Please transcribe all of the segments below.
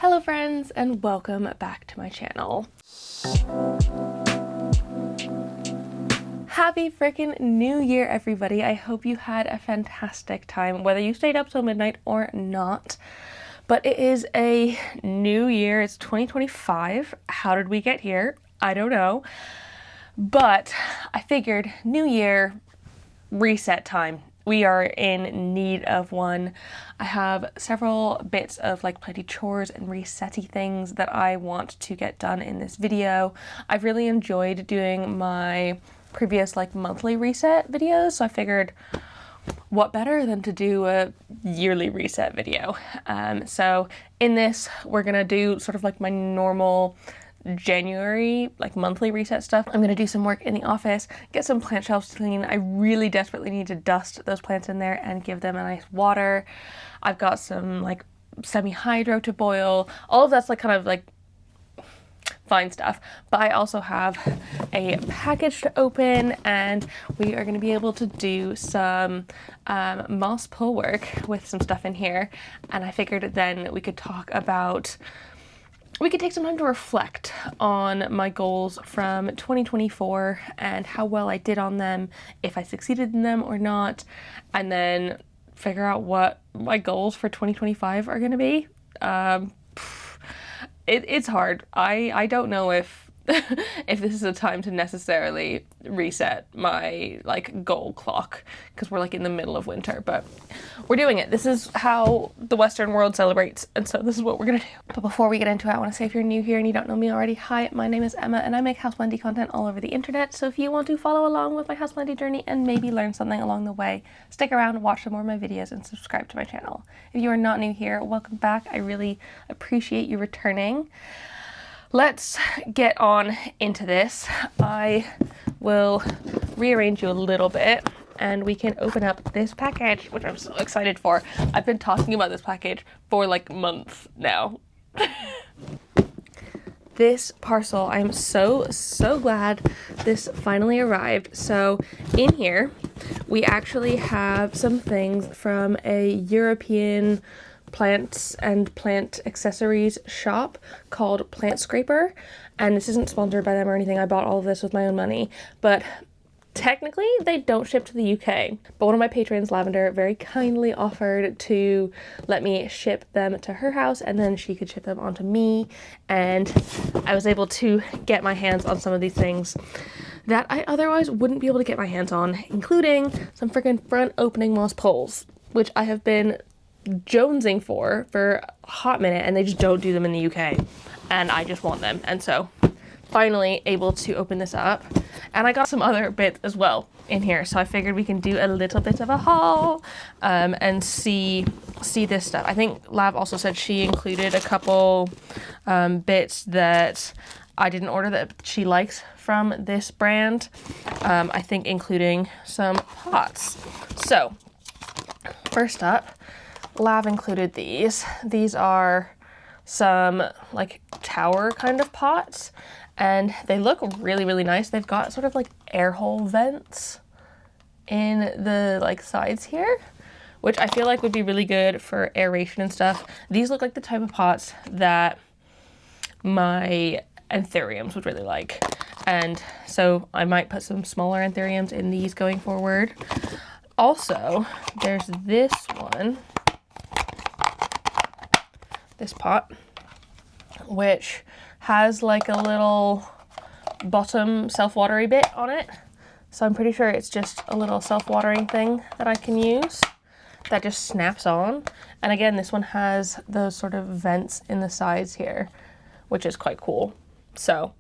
Hello friends, and welcome back to my channel. Happy freaking New Year, everybody. I hope you had a fantastic time, whether you stayed up till midnight or not. But it is a new year. It's 2025. How did we get here? I don't know. But I figured new year, reset time. We are in need of one. I have several bits of like plenty chores and resetty things that I want to get done in this video. I've really enjoyed doing my previous like monthly reset videos, so I figured what better than to do a yearly reset video. So in this, we're gonna do sort of like my normal January like monthly reset stuff. I'm gonna do some work in the office, get some plant shelves clean. I really desperately need to dust those plants in there and give them a nice water. I've got some like semi-hydro to boil. All of that's like kind of like fine stuff, but I also have a package to open, and we are going to be able to do some moss pull work with some stuff in here. And I figured then we could talk about, we could take some time to reflect on my goals from 2024 and how well I did on them, if I succeeded in them or not, and then figure out what my goals for 2025 are going to be. It's hard. I don't know if if this is a time to necessarily reset my like goal clock, because we're like in the middle of winter, but we're doing it. This is how the Western world celebrates, and so this is what we're gonna do. But before we get into it, I want to say, if you're new here and you don't know me already, hi, my name is Emma and I make houseplanty content all over the internet. So if you want to follow along with my houseplanty journey and maybe learn something along the way, stick around, watch some more of my videos, and subscribe to my channel. If you are not new here, welcome back. I really appreciate you returning. Let's get on into this. I will rearrange you a little bit and we can open up this package, which I'm so excited for. I've been talking about this package for like months now. This parcel, I'm so glad this finally arrived. So in here, we actually have some things from a European plants and plant accessories shop called Plant Scraper, and this isn't sponsored by them or anything. I bought all of this with my own money, but technically they don't ship to the UK. But one of my patrons, Lavender, very kindly offered to let me ship them to her house and then she could ship them onto me, and I was able to get my hands on some of these things that I otherwise wouldn't be able to get my hands on, including some freaking front opening moss poles, which I have been jonesing for a hot minute, and they just don't do them in the UK, and I just want them. And so finally able to open this up, and I got some other bits as well in here, so I figured we can do a little bit of a haul and see this stuff. I think Lav also said she included a couple bits that I didn't order that she likes from this brand, I think including some pots. So first up, Lav included these. These are some like tower kind of pots, and they look really nice. They've got sort of like air hole vents in the like sides here, which I feel like would be really good for aeration and stuff. These look like the type of pots that my anthuriums would really like, and so I might put some smaller anthuriums in these going forward. Also, there's this one, this pot, which has like a little bottom self-watery bit on it. So I'm pretty sure it's just a little self-watering thing that I can use that just snaps on. And again, this one has those sort of vents in the sides here, which is quite cool. So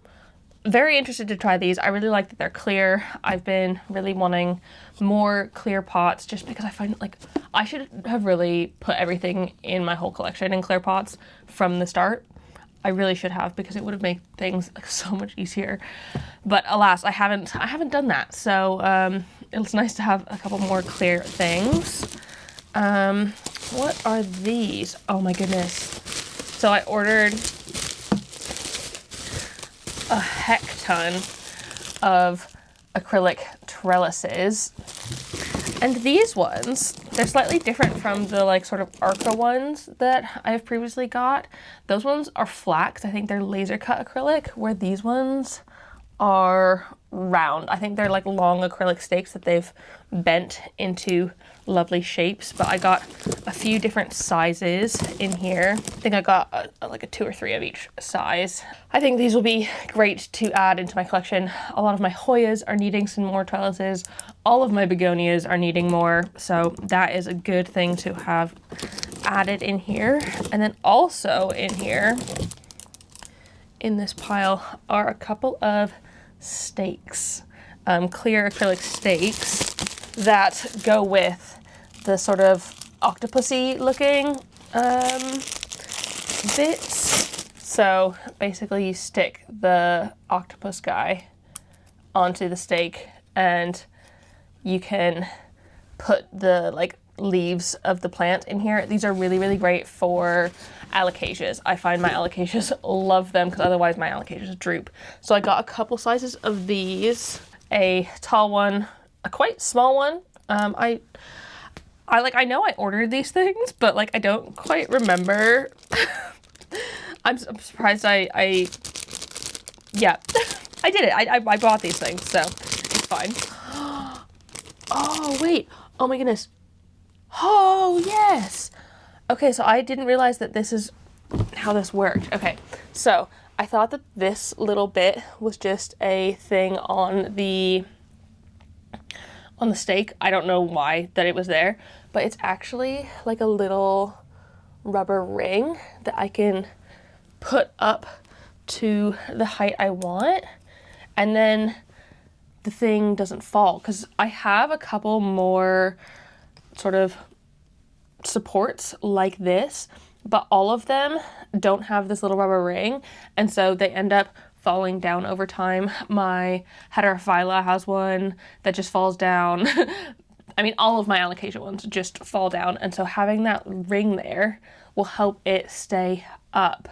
very interested to try these. I really like that they're clear. I've been really wanting more clear pots, just because I find like I should have really put everything in my whole collection in clear pots from the start. I really should have, because it would have made things like so much easier. But alas, I haven't done that. So it's nice to have a couple more clear things. What are these? Oh my goodness. So I ordered a heck ton of acrylic trellises, and these ones They're slightly different from the like sort of Arca ones that I've previously got. Those ones are flat because I think they're laser cut acrylic, where these ones are round. I think they're like long acrylic stakes that they've bent into lovely shapes, but I got a few different sizes in here. I think I got like a 2 or 3 of each size. I think these will be great to add into my collection. A lot of my Hoyas are needing some more trellises. All of my begonias are needing more, so that is a good thing to have added in here. And then also in here, in this pile, are a couple of stakes, clear acrylic stakes that go with the sort of octopusy looking bits. So basically you stick the octopus guy onto the stake and you can put the like leaves of the plant in here. These are really, really great for alocasias. I find my alocasias love them because otherwise my alocasias droop. So I got a couple sizes of these, a tall one, a quite small one. I know I ordered these things, but like I don't quite remember. I'm surprised yeah, I did it. I bought these things, so it's fine. Oh, wait. Oh my goodness. Oh, yes. Okay, so I didn't realize that this is how this worked. Okay, so I thought that this little bit was just a thing on the stake. I don't know why that it was there, but it's actually like a little rubber ring that I can put up to the height I want, and then the thing doesn't fall, because I have a couple more sort of supports like this, but all of them don't have this little rubber ring, and so they end up falling down over time. My heterophylla has one that just falls down. I mean, all of my alocasia ones just fall down, and so having that ring there will help it stay up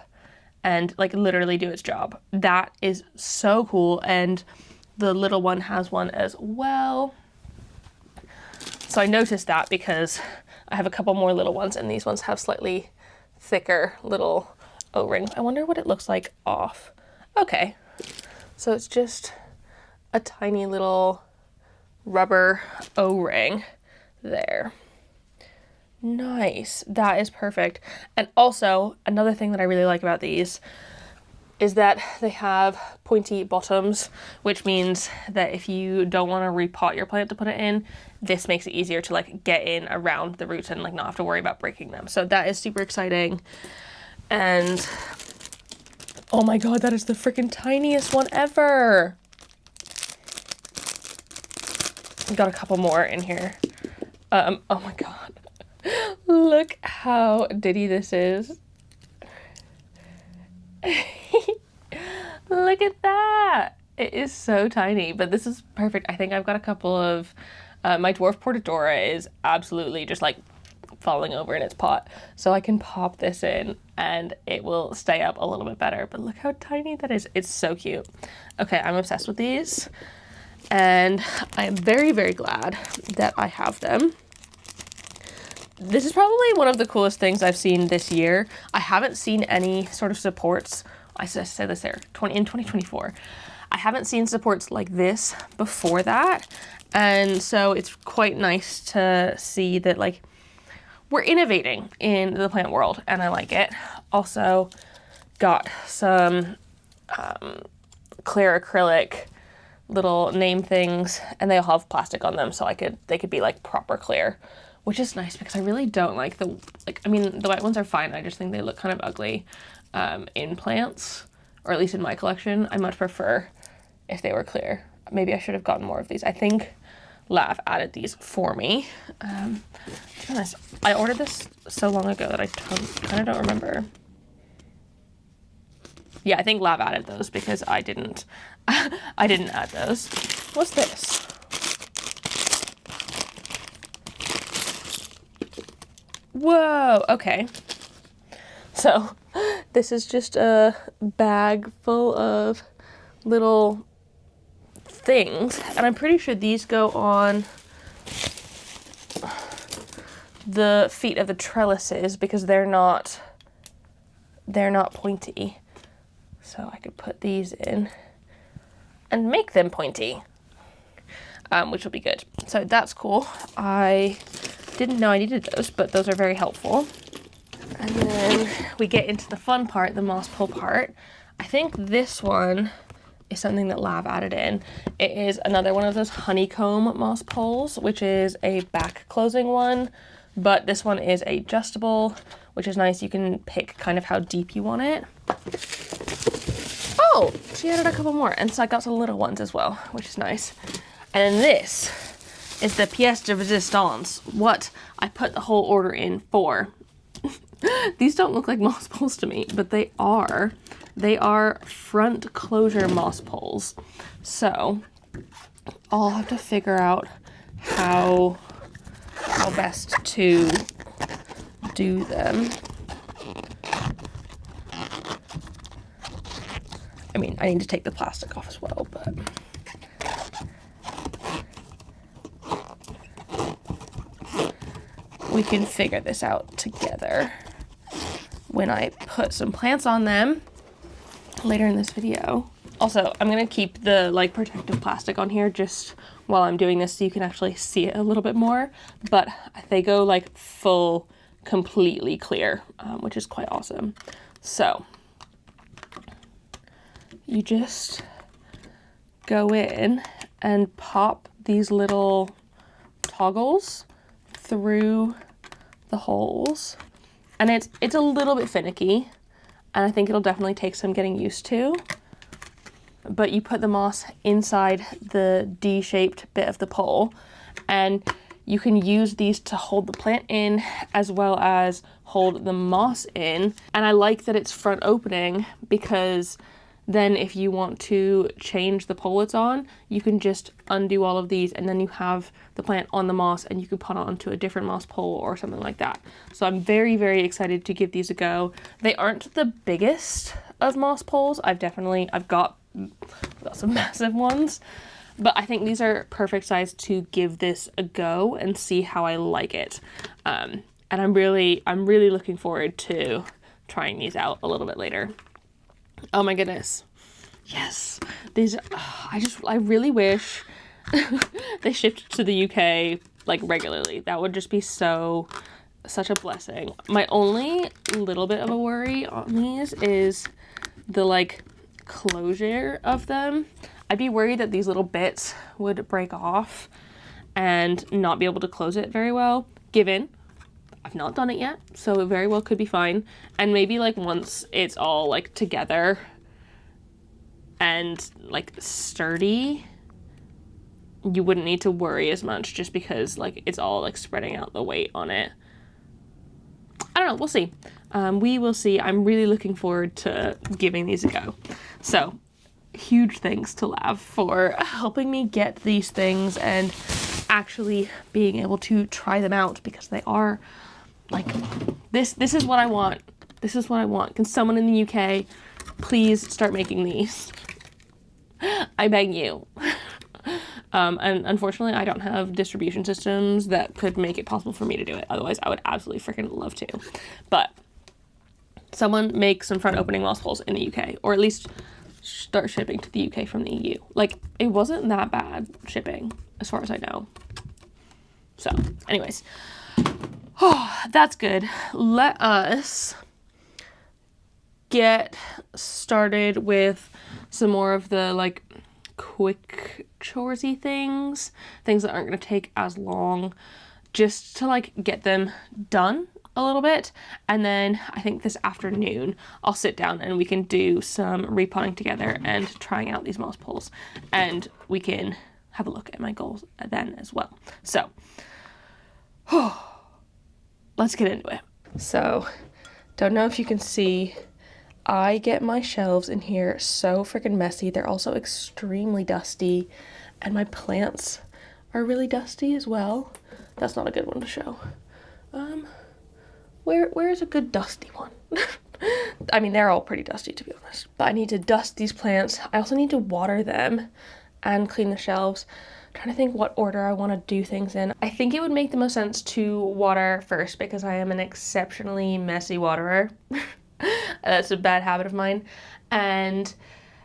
and like literally do its job. That is so cool, and the little one has one as well. So I noticed that because I have a couple more little ones, and these ones have slightly thicker little O-rings. I wonder what it looks like off. Okay, so it's just a tiny little rubber O-ring there. Nice, that is perfect. And also, another thing that I really like about these is that they have pointy bottoms, which means that if you don't want to repot your plant to put it in, this makes it easier to like get in around the roots and like not have to worry about breaking them. So that is super exciting. And oh my god, that is the freaking tiniest one ever. Got a couple more in here. Oh my god. Look how ditty this is. Look at that. It is so tiny, but this is perfect. I think I've got a couple of, my dwarf portadora is absolutely just like falling over in its pot. So I can pop this in and it will stay up a little bit better, but look how tiny that is. It's so cute. Okay, I'm obsessed with these and I am very, very glad that I have them. This is probably one of the coolest things I've seen this year. I haven't seen any sort of supports. I said this there, in 2024. I haven't seen supports like this before that. And so it's quite nice to see that like we're innovating in the plant world, and I like it. Also got some clear acrylic little name things, and they all have plastic on them, so they could be like proper clear, which is nice because I really don't like the white ones are fine. I just think they look kind of ugly in plants, or at least in my collection. I much prefer if they were clear. Maybe I should have gotten more of these. I think Lav added these for me. To be honest, I ordered this so long ago that I kind of don't remember. Yeah, I think Lav added those because I didn't add those. What's this? Whoa, okay. So this is just a bag full of little things, and I'm pretty sure these go on the feet of the trellises because they're not pointy. So I could put these in and make them pointy, which will be good. So that's cool. I didn't know I needed those, but those are very helpful. And then we get into the fun part, the moss pole part. I think this one is something that Lav added in. It is another one of those honeycomb moss poles, which is a back closing one, but this one is adjustable, which is nice. You can pick kind of how deep you want it. Oh, she added a couple more, and so I got some little ones as well, which is nice. And then this is the pièce de résistance, what I put the whole order in for. These don't look like moss poles to me, but they are. They are front closure moss poles. So I'll have to figure out how best to do them. I mean, I need to take the plastic off as well, but we can figure this out together when I put some plants on them later in this video. Also, I'm gonna keep the like protective plastic on here just while I'm doing this so you can actually see it a little bit more, but they go like full, completely clear, which is quite awesome. So you just go in and pop these little toggles through the holes, and it's a little bit finicky, and I think it'll definitely take some getting used to, but you put the moss inside the D-shaped bit of the pole, and you can use these to hold the plant in as well as hold the moss in. And I like that it's front opening because then if you want to change the pole it's on, you can just undo all of these and then you have the plant on the moss and you can put it onto a different moss pole or something like that. So I'm very, very excited to give these a go. They aren't the biggest of moss poles. I've got some massive ones, but I think these are perfect size to give this a go and see how I like it. And I'm really looking forward to trying these out a little bit later. Oh my goodness. Yes. These, I really wish they shipped to the UK like regularly. That would just be such a blessing. My only little bit of a worry on these is the like closure of them. I'd be worried that these little bits would break off and not be able to close it very well, given I've not done it yet, so it very well could be fine. And maybe like once it's all like together and like sturdy, you wouldn't need to worry as much just because like it's all like spreading out the weight on it. I don't know, we'll see. We will see. I'm really looking forward to giving these a go. So huge thanks to Lav for helping me get these things and actually being able to try them out, because they are like, this is what I want. This is what I want. Can someone in the UK please start making these? I beg you. And unfortunately, I don't have distribution systems that could make it possible for me to do it. Otherwise, I would absolutely freaking love to. But someone make some front opening moss poles in the UK, or at least start shipping to the UK from the EU. Like, it wasn't that bad shipping, as far as I know. So, anyways. Oh, that's good. Let us get started with some more of the like quick choresy things that aren't going to take as long, just to like get them done a little bit. And then I think this afternoon I'll sit down and we can do some repotting together and trying out these moss poles, and we can have a look at my goals then as well. So let's get into it. So, don't know if you can see, I get my shelves in here so freaking messy. They're also extremely dusty, and my plants are really dusty as well. That's not a good one to show. Where is a good dusty one? I mean, they're all pretty dusty, to be honest, but I need to dust these plants. I also need to water them and clean the shelves. trying to think what order I want to do things in. I think it would make the most sense to water first because I am an exceptionally messy waterer. That's a bad habit of mine. And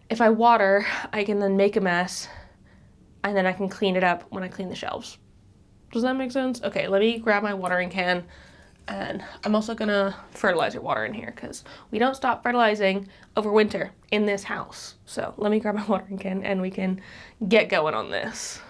if I water, I can then make a mess and then I can clean it up when I clean the shelves. Does that make sense? Okay, let me grab my watering can, and I'm also gonna fertilizer water in here because we don't stop fertilizing over winter in this house. So let me grab my watering can and we can get going on this.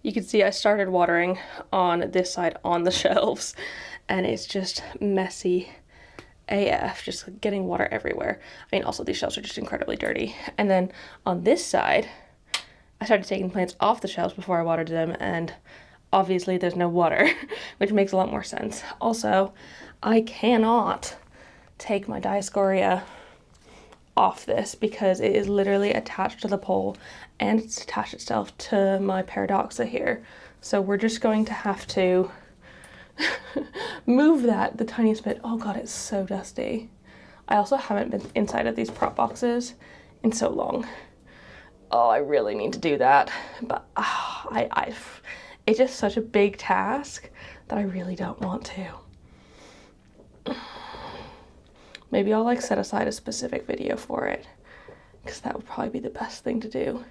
You can see I started watering on this side on the shelves and it's just messy AF, just getting water everywhere. I mean, also these shelves are just incredibly dirty. And then on this side, I started taking plants off the shelves before I watered them, and obviously there's no water, which makes a lot more sense. Also, I cannot take my Dioscorea off this because it is literally attached to the pole and it's attached itself to my Paradoxa here. So we're just going to have to move that the tiniest bit. Oh god, it's so dusty. I also haven't been inside of these prop boxes in so long. Oh, I really need to do that, but it's just such a big task that I really don't want to. Maybe I'll like set aside a specific video for it because that would probably be the best thing to do.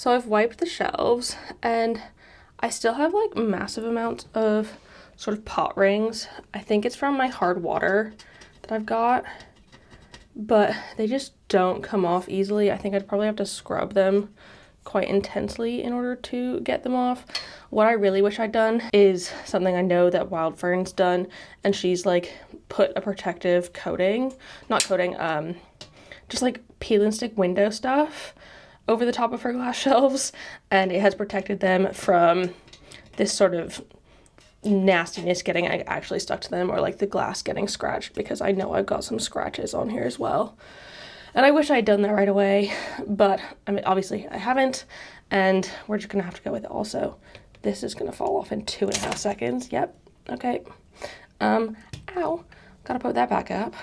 So I've wiped the shelves, and I still have like massive amounts of sort of pot rings. I think it's from my hard water that I've got, but they just don't come off easily. I think I'd probably have to scrub them quite intensely in order to get them off. What I really wish I'd done is something I know that Wild Fern's done, and she's like put a protective coating, not coating, just like peel and stick window stuff over the top of her glass shelves, and it has protected them from this sort of nastiness getting actually stuck to them, or like the glass getting scratched, because I know I've got some scratches on here as well. And I wish I'd done that right away, but I mean, obviously I haven't, and we're just gonna have to go with it. Also, this is gonna fall off in 2.5 seconds. Yep, okay. Ow, gotta put that back up.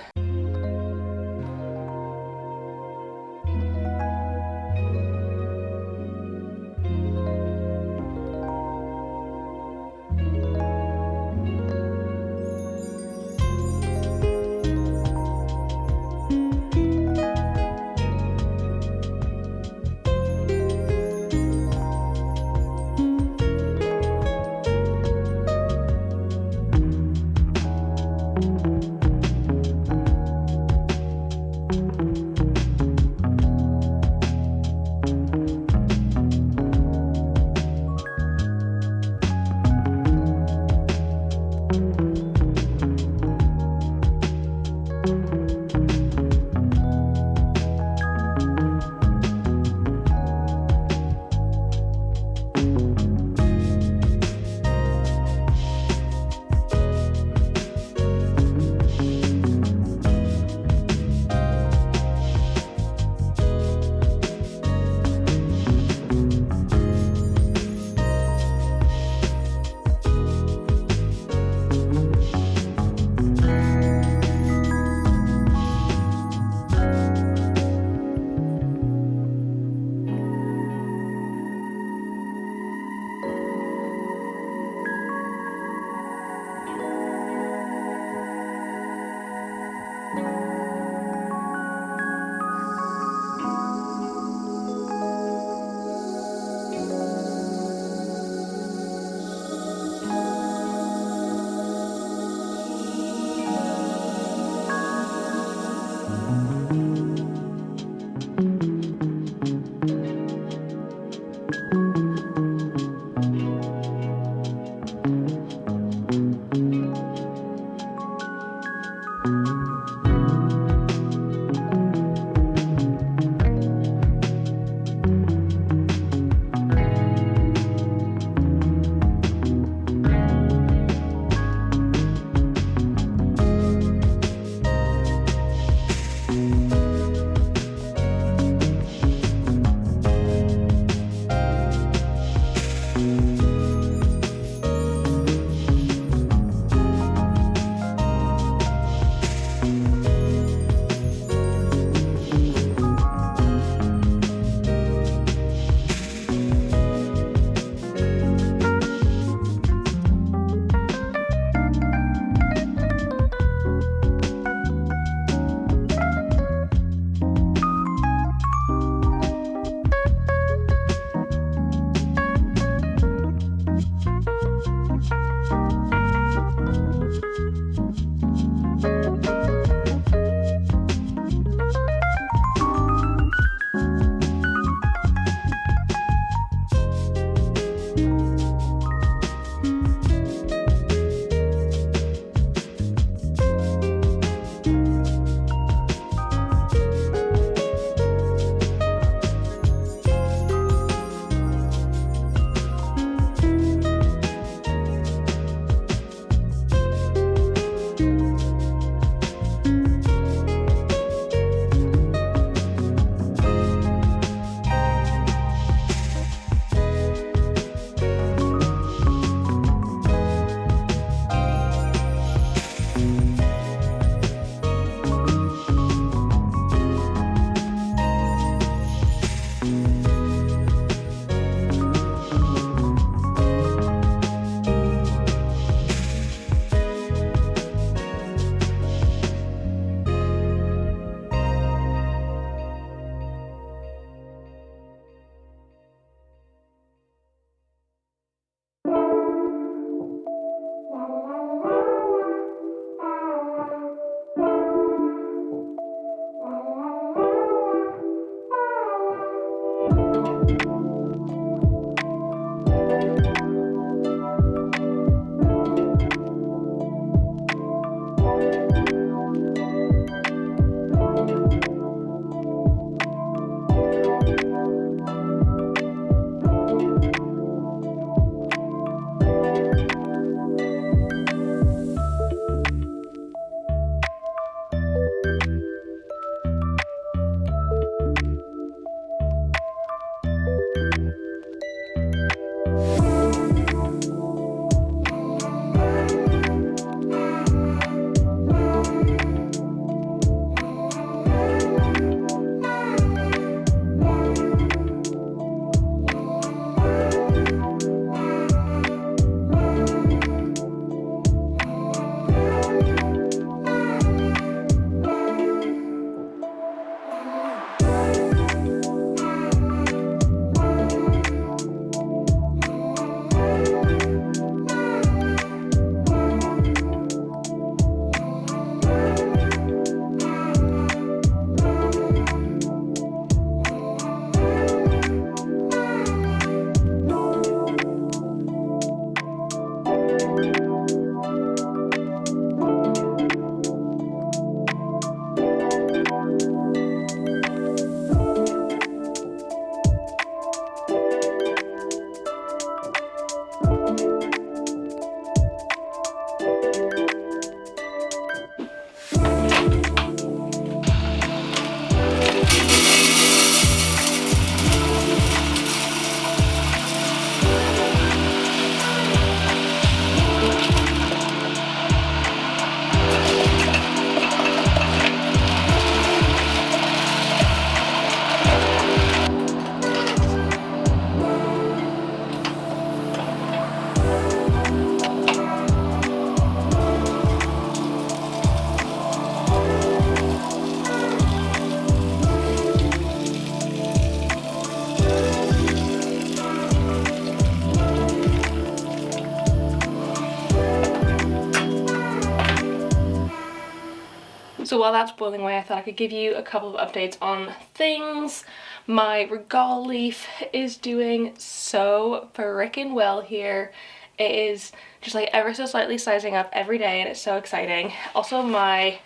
So while that's boiling away, I thought I could give you a couple of updates on things. My regal leaf is doing so frickin' well here. It is just like ever so slightly sizing up every day and it's so exciting. Also my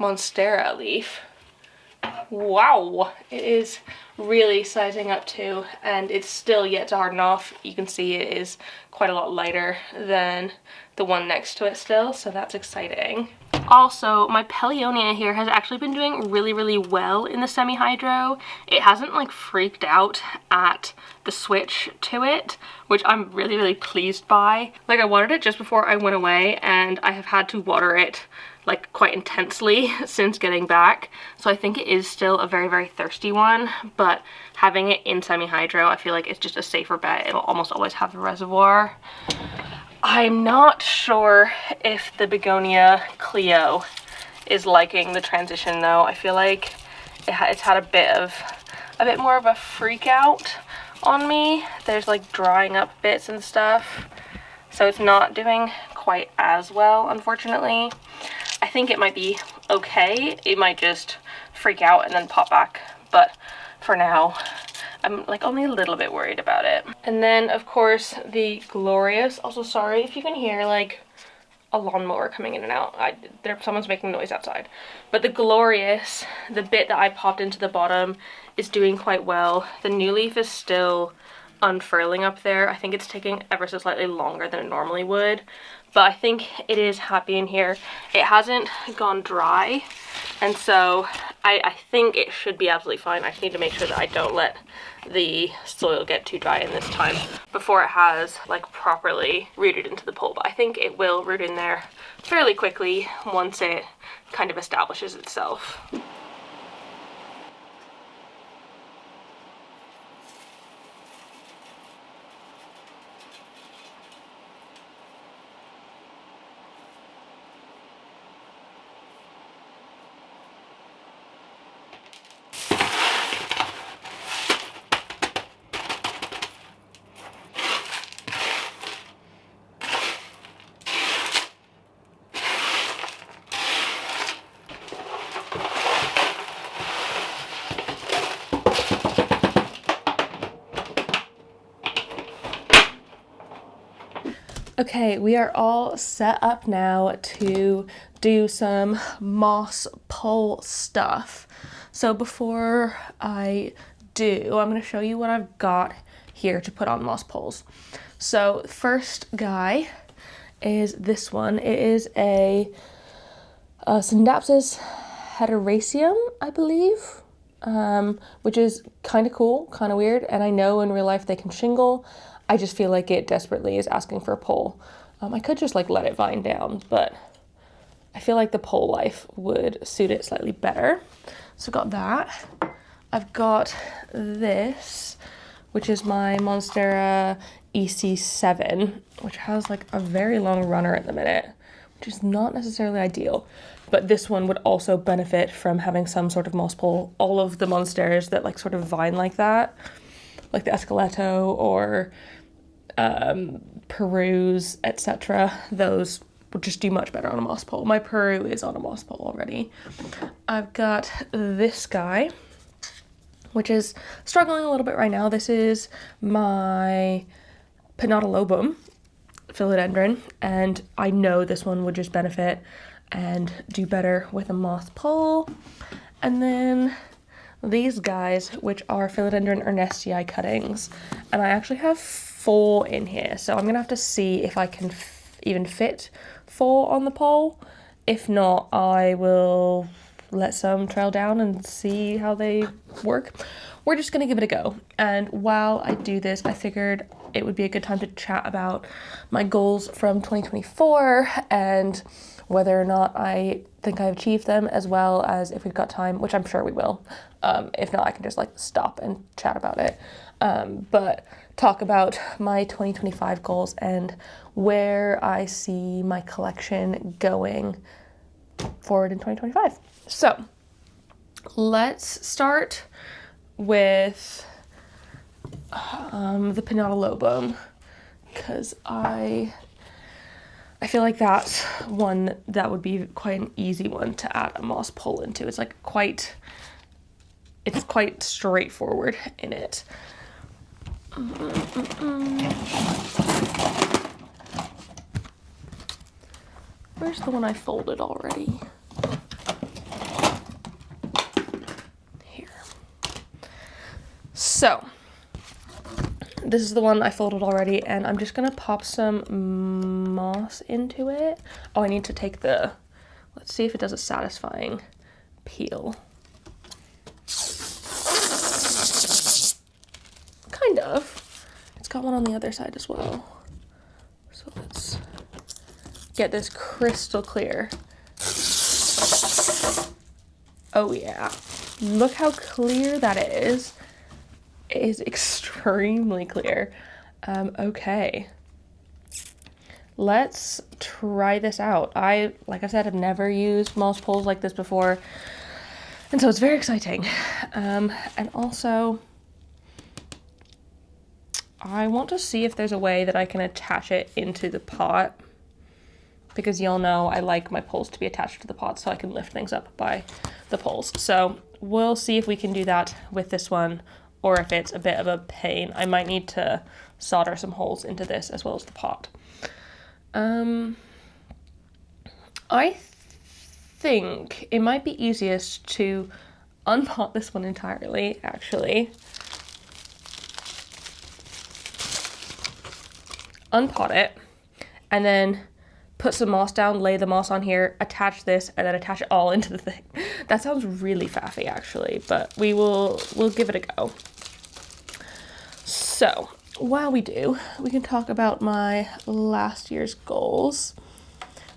monstera leaf, wow, it is really sizing up too, and it's still yet to harden off. You can see it is quite a lot lighter than the one next to it still, so that's exciting. Also, my Pelionia here has actually been doing really well in the semi-hydro. It hasn't like freaked out at the switch to it, which I'm really pleased by. Like, I watered it just before I went away and I have had to water it like quite intensely since getting back, so I think it is still a very thirsty one, but having it in semi-hydro, I feel like it's just a safer bet. It'll almost always have the reservoir. I'm not sure if the Begonia Clio is liking the transition though. I feel like it's had a bit more of a freak out on me. There's like drying up bits and stuff, so it's not doing quite as well, unfortunately. I think it might be okay. It might just freak out and then pop back, but for now, I'm like only a little bit worried about it. And then of course the Glorious, also sorry if you can hear like a lawnmower coming in and out. Someone's making noise outside. But the Glorious, the bit that I popped into the bottom, is doing quite well. The new leaf is still unfurling up there. I think it's taking ever so slightly longer than it normally would, but I think it is happy in here. It hasn't gone dry, and so I think it should be absolutely fine. I just need to make sure that I don't let the soil get too dry in this time before it has like properly rooted into the pole, but I think it will root in there fairly quickly once it kind of establishes itself. Okay, we are all set up now to do some moss pole stuff. So before I do, I'm going to show you what I've got here to put on moss poles. So first guy is this one. It is a Sanitising hederaceum, I believe, which is kind of cool, kind of weird. And I know in real life they can shingle. I just feel like it desperately is asking for a pole. I could just like let it vine down, but I feel like the pole life would suit it slightly better. So I've got that. I've got this, which is my Monstera EC7, which has like a very long runner at the minute, which is not necessarily ideal. But this one would also benefit from having some sort of moss pole. All of the Monsteras that like sort of vine like that, like the Esqueleto or Perus, etc., those would just do much better on a moss pole. My Peru is on a moss pole already. I've got this guy, which is struggling a little bit right now. This is my Penatalobum philodendron, and I know this one would just benefit and do better with a moss pole. And then these guys, which are Philodendron ernestii cuttings, and I actually have 4 in here, so I'm gonna have to see if I can even fit 4 on the pole. If not, I will let some trail down and see how they work. We're just gonna give it a go. And while I do this, I figured it would be a good time to chat about my goals from 2024 and whether or not I think I've achieved them, as well as if we've got time, which I'm sure we will. If not, I can just like stop and chat about it. But talk about my 2025 goals and where I see my collection going forward in 2025. So let's start with the Penatalobum, because I feel like that's one that would be quite an easy one to add a moss pole into. It's like quite straightforward in it. Where's the one I folded already? Here. So this is the one I folded already, and I'm just gonna pop some moss into it. Oh, I need to take let's see if it does a satisfying peel. Kind of. It's got one on the other side as well. So let's get this crystal clear. Oh yeah. Look how clear that is. It is extremely clear. Okay. Let's try this out. Like I said, have never used moss poles like this before, and so it's very exciting. And also, I want to see if there's a way that I can attach it into the pot, because y'all know I like my poles to be attached to the pot so I can lift things up by the poles. So we'll see if we can do that with this one, or if it's a bit of a pain. I might need to solder some holes into this as well as the pot. I think it might be easiest to unpot this one entirely, actually. Unpot it, and then put some moss down, lay the moss on here, attach this, and then attach it all into the thing. That sounds really faffy, actually, but we'll give it a go. So while we do, we can talk about my last year's goals.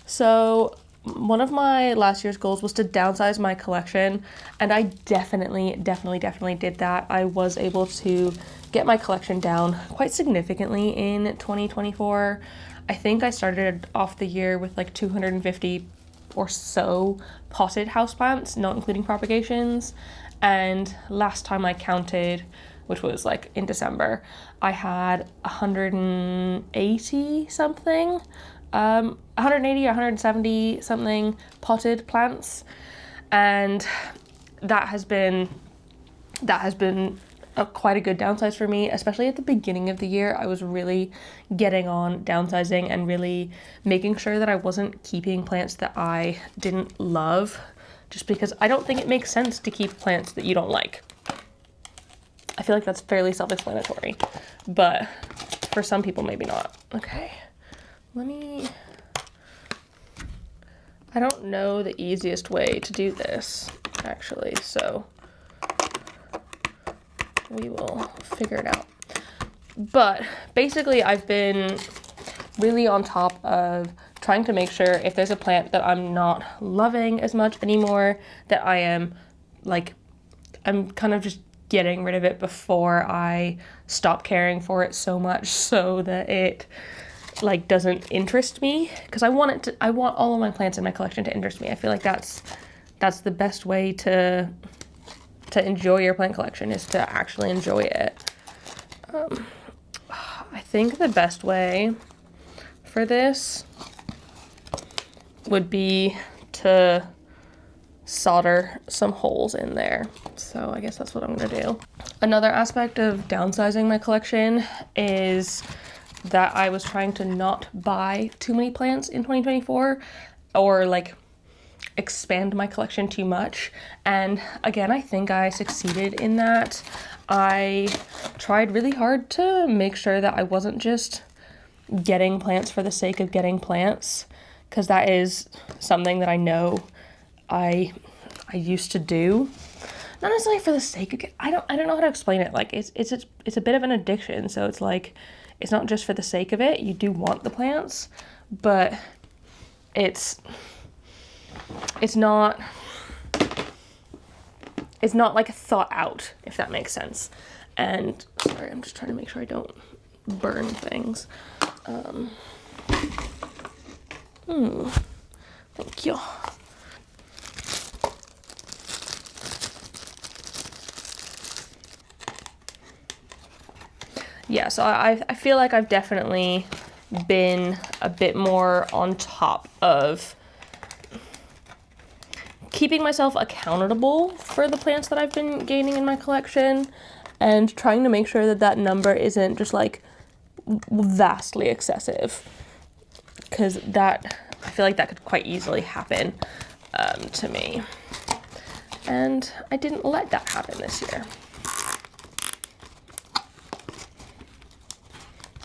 So one of my last year's goals was to downsize my collection, and I definitely did that. I was able to get my collection down quite significantly in 2024. I think I started off the year with like 250 or so potted houseplants, not including propagations. And last time I counted, which was like in December, I had 180 something, 180 or 170 something potted plants. And that has been quite a good downsize for me, especially at the beginning of the year. I was really getting on downsizing and really making sure that I wasn't keeping plants that I didn't love, just because I don't think it makes sense to keep plants that you don't like. I feel like that's fairly self-explanatory, but for some people, maybe not. Okay, I don't know the easiest way to do this, actually, so we will figure it out. But basically, I've been really on top of trying to make sure if there's a plant that I'm not loving as much anymore, that I'm kind of just getting rid of it before I stop caring for it so much, so that it doesn't interest me, because I want all of my plants in my collection to interest me. I feel like that's the best way to enjoy your plant collection, is to actually enjoy it. I think the best way for this would be to solder some holes in there. So I guess that's what I'm gonna do. Another aspect of downsizing my collection is that I was trying to not buy too many plants in 2024, or expand my collection too much. And again, I think I succeeded in that. I tried really hard to make sure that I wasn't just getting plants for the sake of getting plants, because that is something that I know I used to do. Not necessarily for the sake of I don't know how to explain it. It's a bit of an addiction. So it's not just for the sake of it. You do want the plants, but it's not thought out, if that makes sense. And sorry, I'm just trying to make sure I don't burn things. Thank you. Yeah, so I feel like I've definitely been a bit more on top of keeping myself accountable for the plants that I've been gaining in my collection, and trying to make sure that that number isn't just vastly excessive, because I feel like that could quite easily happen to me, and I didn't let that happen this year.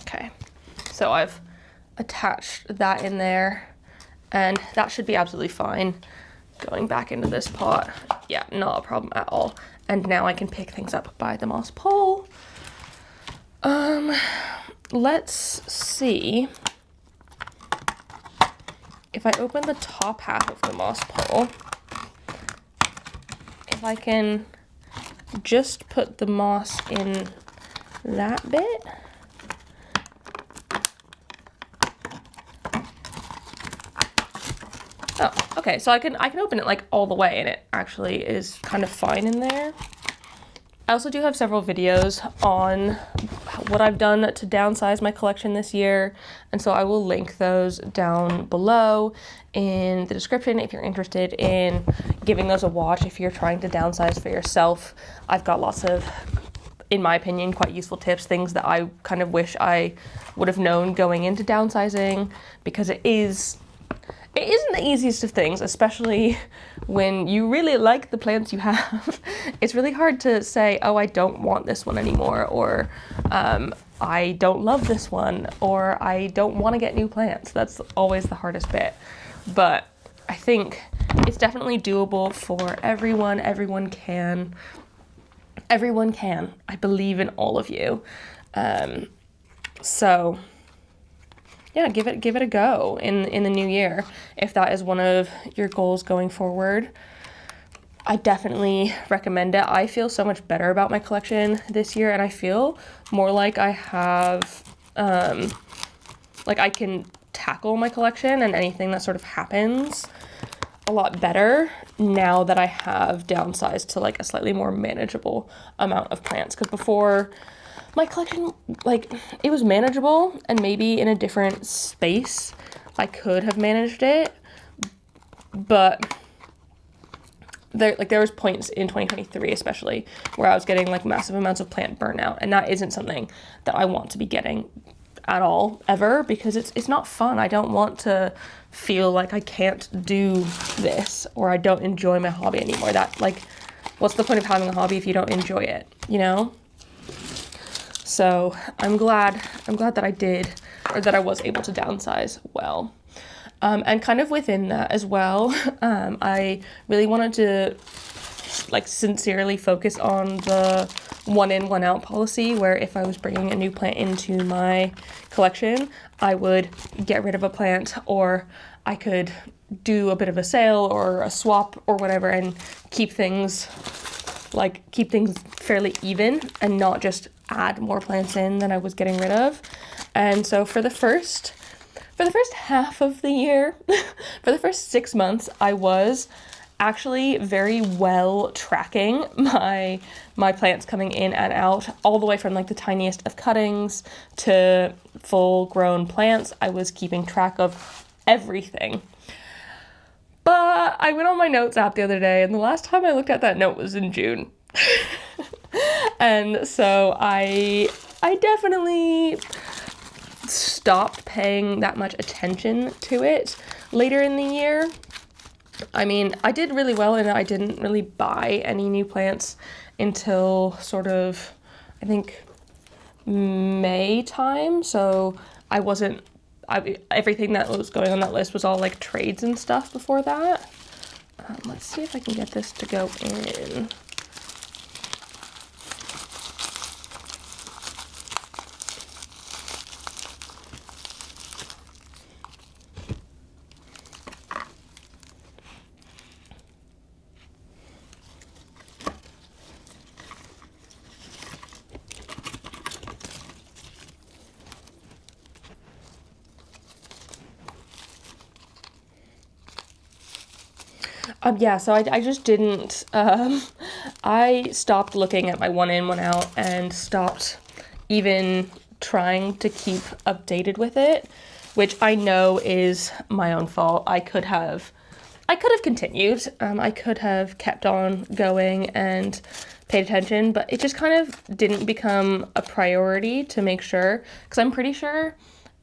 Okay, so I've attached that in there, and that should be absolutely fine. Going back into this pot, yeah, not a problem at all. And now I can pick things up by the moss pole. Let's see if I open the top half of the moss pole, if I can just put the moss in that bit. Oh, okay, so I can open it all the way, and it actually is kind of fine in there. I also do have several videos on what I've done to downsize my collection this year, and so I will link those down below in the description if you're interested in giving those a watch if you're trying to downsize for yourself. I've got lots of, in my opinion, quite useful tips, things that I kind of wish I would have known going into downsizing, because it isn't the easiest of things, especially when you really like the plants you have. It's really hard to say, oh, I don't want this one anymore, or I don't love this one, or I don't want to get new plants. That's always the hardest bit. But I think it's definitely doable for everyone. Everyone can. I believe in all of you. So yeah, give it a go in the new year, if that is one of your goals going forward. I definitely recommend it. I feel so much better about my collection this year, and I feel more like I have, I can tackle my collection and anything that sort of happens a lot better now that I have downsized to a slightly more manageable amount of plants. Because before, my collection, it was manageable, and maybe in a different space I could have managed it, but there was points in 2023 especially where I was getting like massive amounts of plant burnout, and that isn't something that I want to be getting at all ever, because it's not fun. I don't want to feel like I can't do this or I don't enjoy my hobby anymore. That, like, what's the point of having a hobby if you don't enjoy it, you know? So I'm glad that I did, or that I was able to downsize well. And kind of within that as well, I really wanted to like sincerely focus on the 1 in, 1 out policy, where if I was bringing a new plant into my collection, I would get rid of a plant, or I could do a bit of a sale or a swap or whatever, and keep things fairly even and not just add more plants in than I was getting rid of. And so for the first half of the year, for the first 6 months, I was actually very well tracking my plants coming in and out, all the way from like the tiniest of cuttings to full grown plants. I was keeping track of everything. But I went on my notes app the other day, and the last time I looked at that note was in June. And so I definitely stopped paying that much attention to it later in the year. I mean, I did really well in that I didn't really buy any new plants until sort of, I think, May time. So everything that was going on that list was all like trades and stuff before that. Let's see if I can get this to go in. Yeah, so I just didn't, I stopped looking at my 1 in, 1 out, and stopped even trying to keep updated with it, which I know is my own fault. I could have continued. I could have kept on going and paid attention, but it just kind of didn't become a priority to make sure, because I'm pretty sure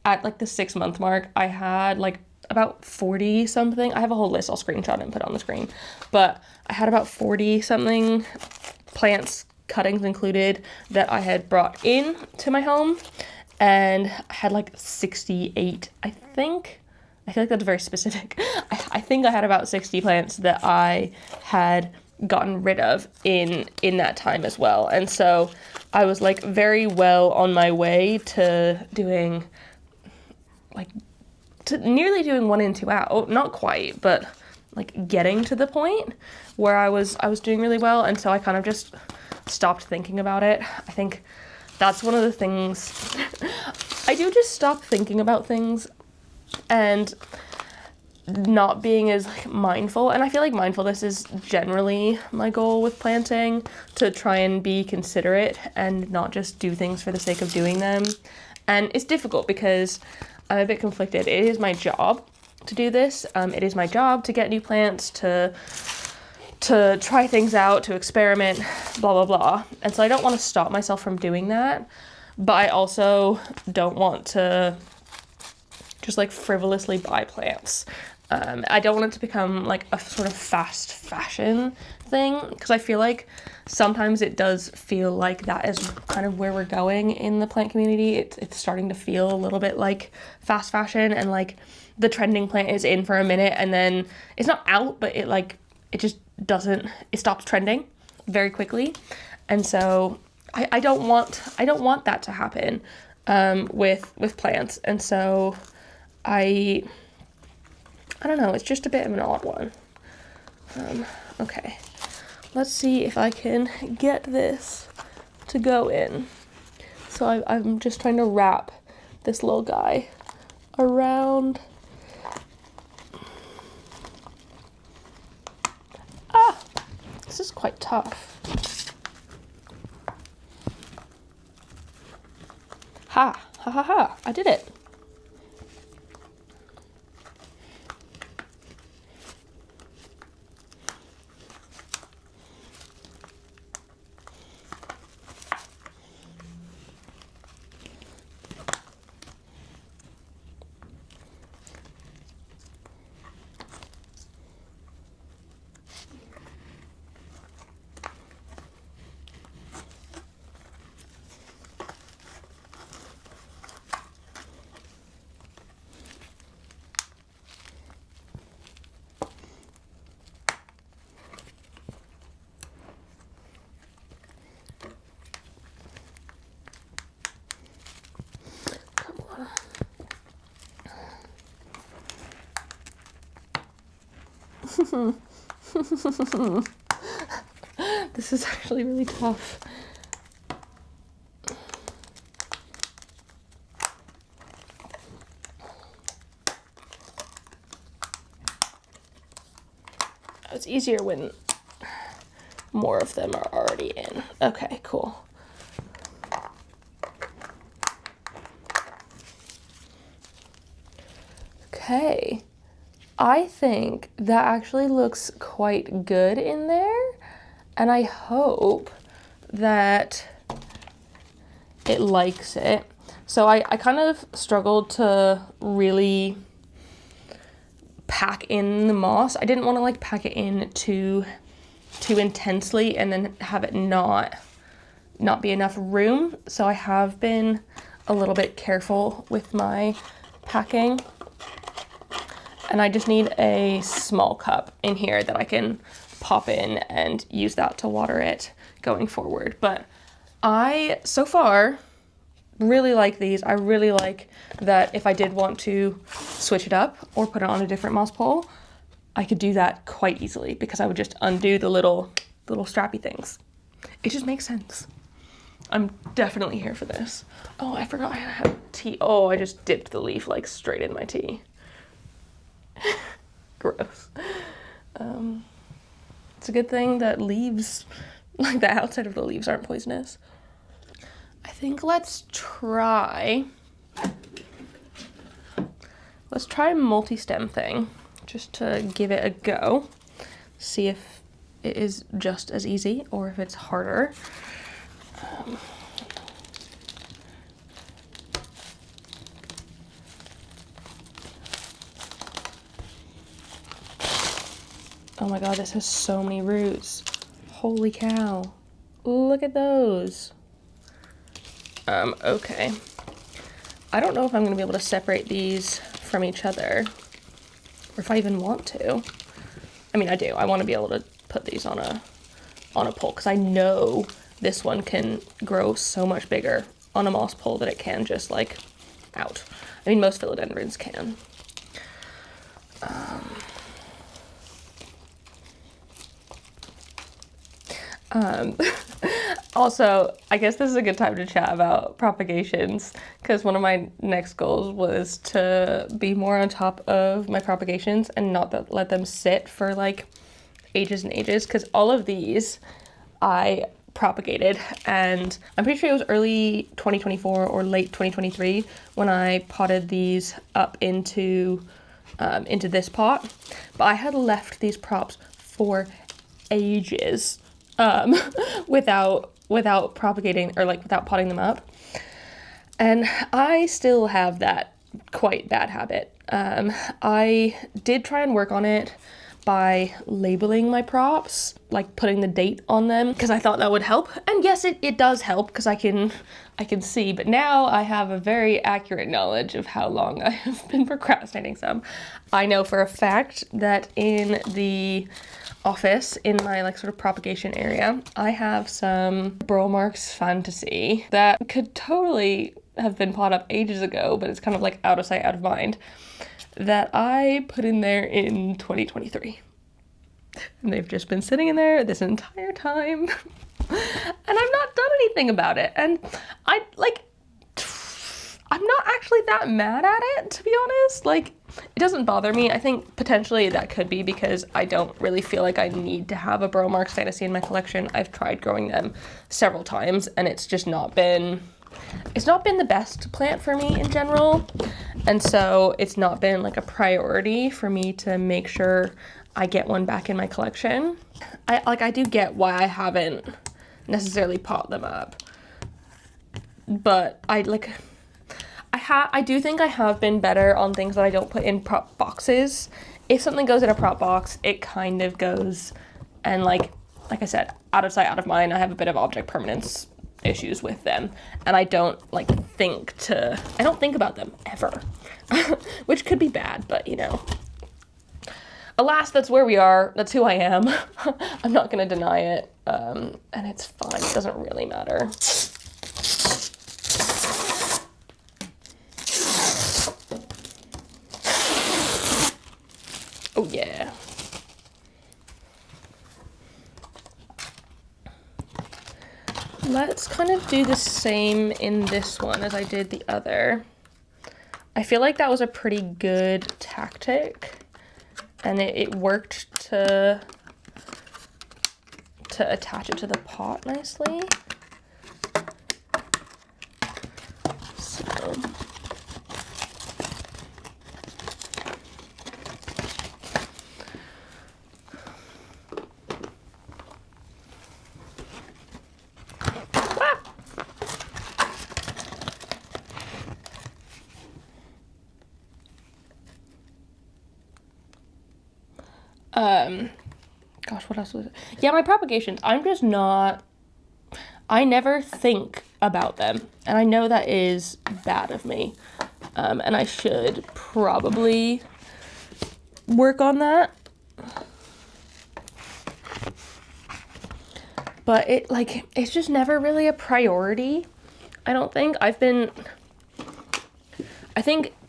at like the 6-month mark, I had like about 40 something. I have a whole list I'll screenshot and put on the screen, but I had about 40 something plants, cuttings included, that I had brought in to my home, and I had like 68, I think. I feel like that's very specific. I think I had about 60 plants that I had gotten rid of in that time as well. And so I was like very well on my way to doing nearly doing 1 in, 2 out. Oh, not quite, but like getting to the point where I was doing really well. And so I kind of just stopped thinking about it. I think that's one of the things. I do just stop thinking about things and not being as like mindful. And I feel like mindfulness is generally my goal with planting, to try and be considerate and not just do things for the sake of doing them. And it's difficult because I'm a bit conflicted. It is my job to do this. It is my job to get new plants, to try things out, to experiment, blah, blah, blah. And so I don't want to stop myself from doing that, but I also don't want to just like frivolously buy plants. I don't want it to become like a sort of fast fashion thing, because I feel like sometimes it does feel like that is kind of where we're going in the plant community. It's starting to feel a little bit like fast fashion, and like the trending plant is in for a minute and then it's not out, but it stops trending very quickly. And so I don't want that to happen with plants. And so I don't know, it's just a bit of an odd one. Okay, let's see if I can get this to go in. So I'm just trying to wrap this little guy around. This is quite tough. Ha, ha, ha, ha, I did it. This is actually really tough. It's easier when more of them are already in. Okay, cool. Okay. I think that actually looks quite good in there, and I hope that it likes it. So I kind of struggled to really pack in the moss. I didn't want to like pack it in too intensely and then have it not be enough room. So I have been a little bit careful with my packing. And I just need a small cup in here that I can pop in and use that to water it going forward. But I, so far, really like these. I really like that if I did want to switch it up or put it on a different moss pole, I could do that quite easily because I would just undo the little strappy things. It just makes sense. I'm definitely here for this. Oh, I forgot I had tea. Oh, I just dipped the leaf like straight in my tea. Gross. It's a good thing that leaves, like the outside of the leaves, aren't poisonous. I think let's try a multi-stem thing just to give it a go. See if it is just as easy or if it's harder. Oh my god, this has so many roots. Holy cow. Look at those. Okay. I don't know if I'm gonna be able to separate these from each other, or if I even want to. I mean, I do. I want to be able to put these on a pole, because I know this one can grow so much bigger on a moss pole that it can just, like, out. I mean, most philodendrons can. Also, I guess this is a good time to chat about propagations, because one of my next goals was to be more on top of my propagations and not let them sit for like ages and ages, because all of these I propagated, and I'm pretty sure it was early 2024 or late 2023 when I potted these up into this pot, but I had left these props for ages without propagating, or like without potting them up. And I still have that quite bad habit. I did try and work on it by labeling my props, like putting the date on them, because I thought that would help. And yes, it does help, because I can see, but now I have a very accurate knowledge of how long I have been procrastinating some. I know for a fact that in the office, in my like sort of propagation area, I have some Burlmarks Fantasy that could totally have been pot up ages ago, but it's kind of like out of sight, out of mind, that I put in there in 2023. And they've just been sitting in there this entire time. And I've not done anything about it. And I'm not actually that mad at it, to be honest. Like, it doesn't bother me. I think potentially that could be because I don't really feel like I need to have a Burlmarks Fantasy in my collection. I've tried growing them several times, and it's just not been the best plant for me in general. And so it's not been like a priority for me to make sure I get one back in my collection. I do get why I haven't necessarily pot them up, but I do think I have been better on things that I don't put in prop boxes. If something goes in a prop box, it kind of goes, and like I said, out of sight, out of mind. I have a bit of object permanence issues with them, and I don't think about them ever, which could be bad, but you know, alas, that's where we are. That's who I am. I'm not gonna deny it, and it's fine. It doesn't really matter. Oh yeah. let's kind of do the same in this one as I did the other. I feel like that was a pretty good tactic, and it worked to attach it to the pot nicely. So gosh, what else was it? Yeah, my propagations, I never think about them, and I know that is bad of me, and I should probably work on that, but it's just never really a priority. I don't think. I think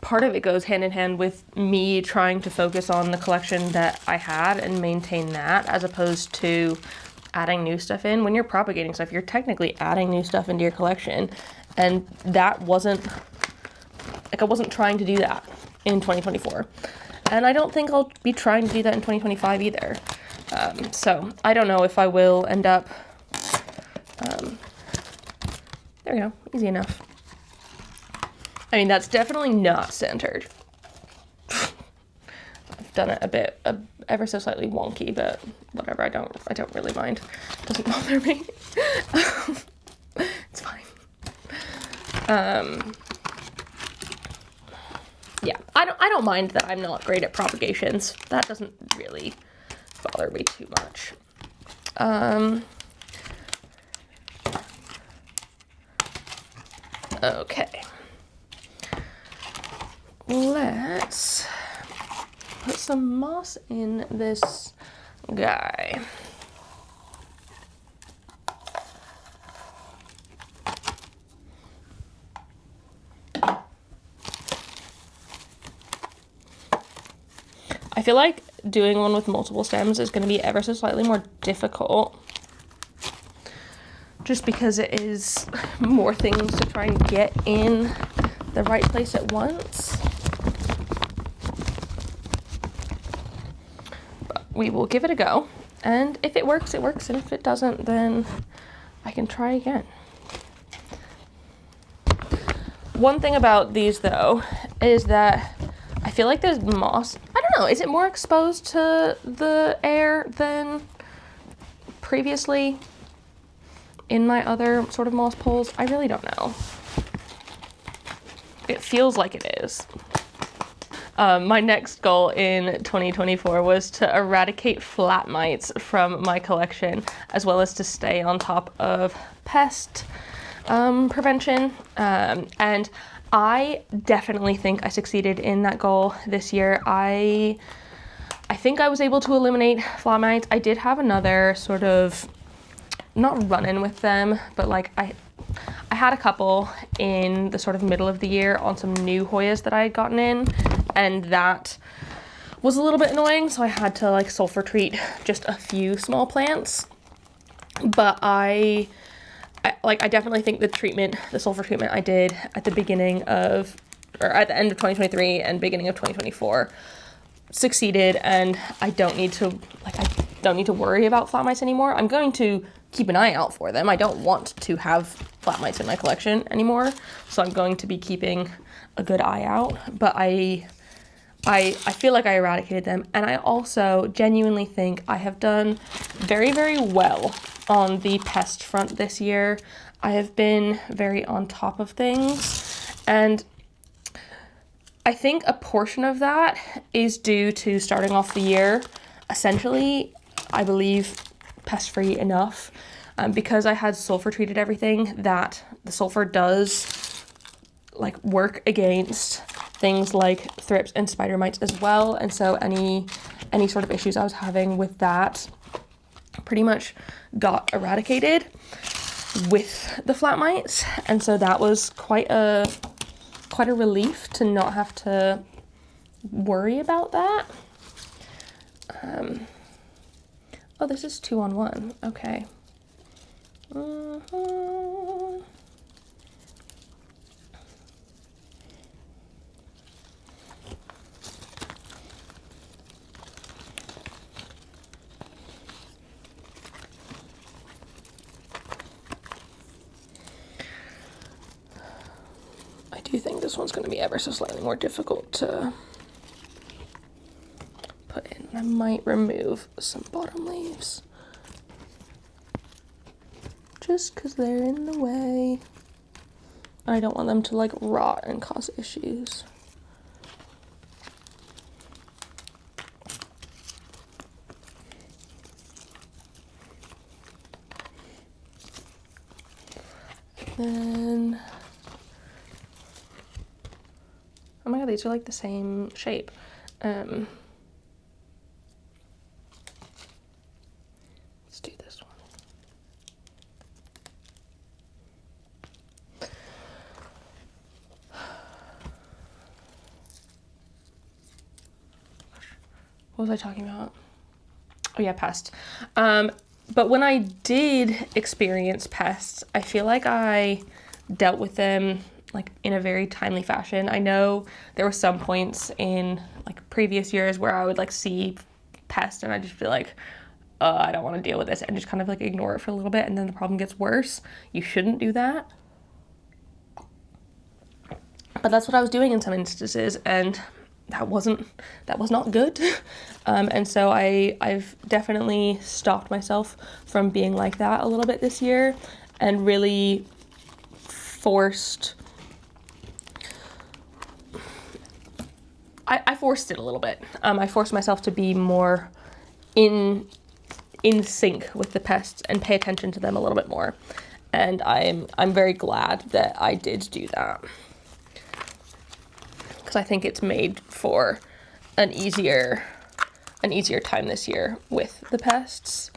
part of it goes hand in hand with me trying to focus on the collection that I had and maintain that, as opposed to adding new stuff in. When you're propagating stuff, you're technically adding new stuff into your collection, and that wasn't, I wasn't trying to do that in 2024. And I don't think I'll be trying to do that in 2025 either. So I don't know if I will end up, there we go, easy enough. I mean, that's definitely not centered. I've done it a bit, ever so slightly wonky, but whatever, I don't really mind. It doesn't bother me. It's fine. Yeah, I don't mind that I'm not great at propagations. That doesn't really bother me too much. Okay. Let's put some moss in this guy. I feel like doing one with multiple stems is going to be ever so slightly more difficult, just because it is more things to try and get in the right place at once. But we will give it a go, and if it works, it works, and if it doesn't, then I can try again. One thing about these, though, is that I feel like there's moss. I don't know, is it more exposed to the air than previously in my other sort of moss poles? I really don't know. It feels like it is. My next goal in 2024 was to eradicate flat mites from my collection, as well as to stay on top of pest prevention. And I definitely think I succeeded in that goal this year. I think I was able to eliminate flat mites. I did have another sort of, not run-in with them, but like I had a couple in the sort of middle of the year on some new Hoyas that I had gotten in, and that was a little bit annoying, so I had to like sulfur treat just a few small plants. But I definitely think the sulfur treatment I did at the beginning of, or at the end of 2023 and beginning of 2024 succeeded, and I don't need to worry about flat mites anymore. I'm going to keep an eye out for them. I don't want to have flat mites in my collection anymore, so I'm going to be keeping a good eye out. But I feel like I eradicated them, and I also genuinely think I have done very, very well on the pest front this year. I have been very on top of things, and I think a portion of that is due to starting off the year essentially, I believe, pest-free enough, because I had sulfur treated everything, that the sulfur does like work against things like thrips and spider mites as well. And so any sort of issues I was having with that pretty much got eradicated with the flat mites. And so that was quite a relief to not have to worry about that. Oh, this is 2 on 1. Okay. I do think this one's going to be ever so slightly more difficult to put in. I might remove some bottom leaves just because they're in the way. I don't want them to like rot and cause issues. Then, oh my god, these are like the same shape. Let's do this one. What was I talking about? Oh yeah, pests. But when I did experience pests, I feel like I dealt with them like in a very timely fashion. I know there were some points in like previous years where I would like see pests and I'd just be like, I don't want to deal with this, and just kind of like ignore it for a little bit, and then the problem gets worse. You shouldn't do that. But that's what I was doing in some instances, and that was not good. And so I've definitely stopped myself from being like that a little bit this year, and really forced, I forced it a little bit. I forced myself to be more in sync with the pests and pay attention to them a little bit more. And I'm very glad that I did do that, because I think it's made for an easier time this year with the pests.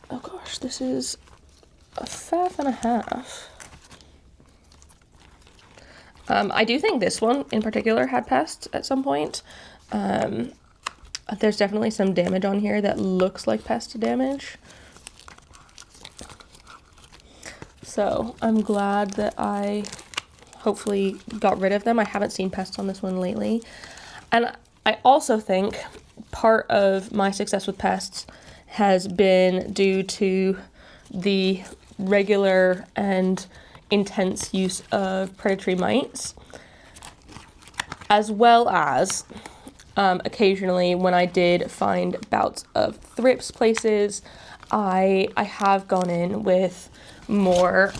Oh gosh, this is a faff and a half. I do think this one in particular had pests at some point. There's definitely some damage on here that looks like pest damage. So I'm glad that I hopefully got rid of them. I haven't seen pests on this one lately. And I also think part of my success with pests has been due to the regular and intense use of predatory mites, as well as occasionally when I did find bouts of thrips places, I have gone in with more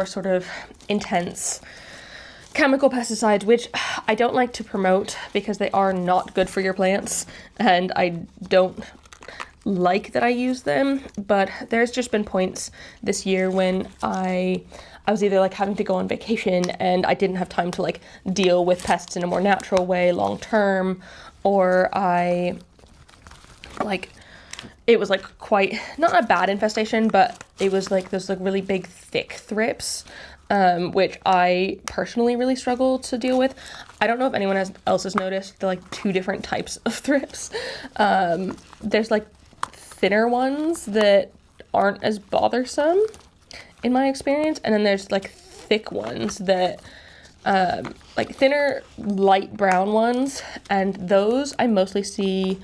sort of intense chemical pesticides, which I don't like to promote because they are not good for your plants, and I don't like that I use them. But there's just been points this year when I was either like having to go on vacation and I didn't have time to like deal with pests in a more natural way long term, or it was like quite, not a bad infestation, but it was like those like really big thick thrips, which I personally really struggle to deal with. I don't know if anyone else has noticed the like two different types of thrips. There's like thinner ones that aren't as bothersome in my experience, and then there's like thick ones that like thinner light brown ones, and those I mostly see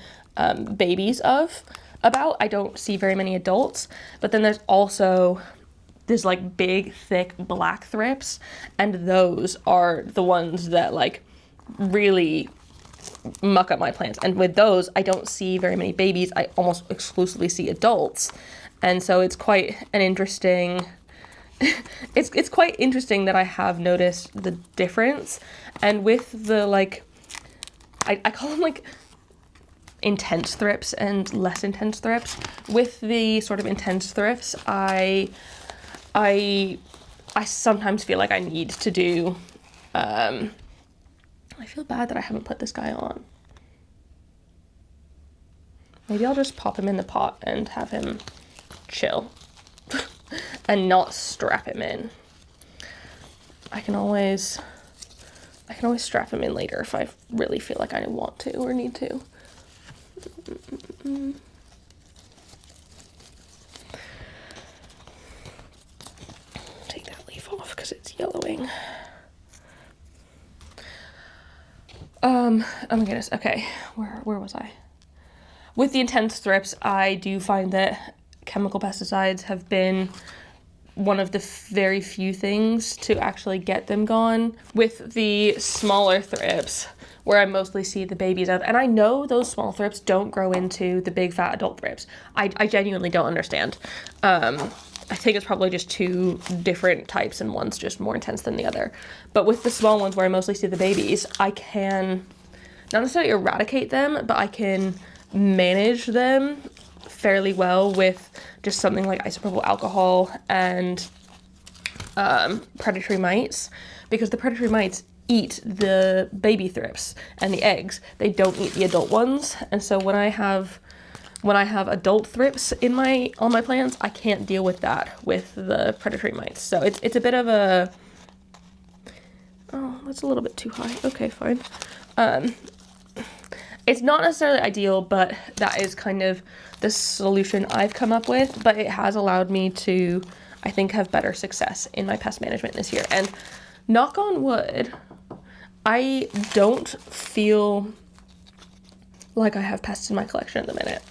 babies of about. I don't see very many adults. But then there's also this like big thick black thrips, and those are the ones that like really muck up my plants. And with those I don't see very many babies, I almost exclusively see adults. And so it's quite an interesting it's quite interesting that I have noticed the difference. And with the like I call them like intense thrips and less intense thrips. With the sort of intense thrips, I sometimes feel like I need to do I feel bad that I haven't put this guy on. Maybe I'll just pop him in the pot and have him chill and not strap him in. I can always strap him in later if I really feel like I want to or need to. Oh my goodness. Okay. Where was I? With the intense thrips, I do find that chemical pesticides have been one of the very few things to actually get them gone. With the smaller thrips, where I mostly see the babies of, and I know those small thrips don't grow into the big fat adult thrips. I genuinely don't understand. I think it's probably just two different types and one's just more intense than the other. But with the small ones where I mostly see the babies, I can not necessarily eradicate them, but I can manage them fairly well with just something like isopropyl alcohol and predatory mites, because the predatory mites eat the baby thrips and the eggs. They don't eat the adult ones, and so when I have adult thrips on my plants, I can't deal with that with the predatory mites. So it's a bit of a, oh, that's a little bit too high. Okay, fine. It's not necessarily ideal, but that is kind of the solution I've come up with, but it has allowed me to, I think, have better success in my pest management this year. And knock on wood, I don't feel like I have pests in my collection at the minute.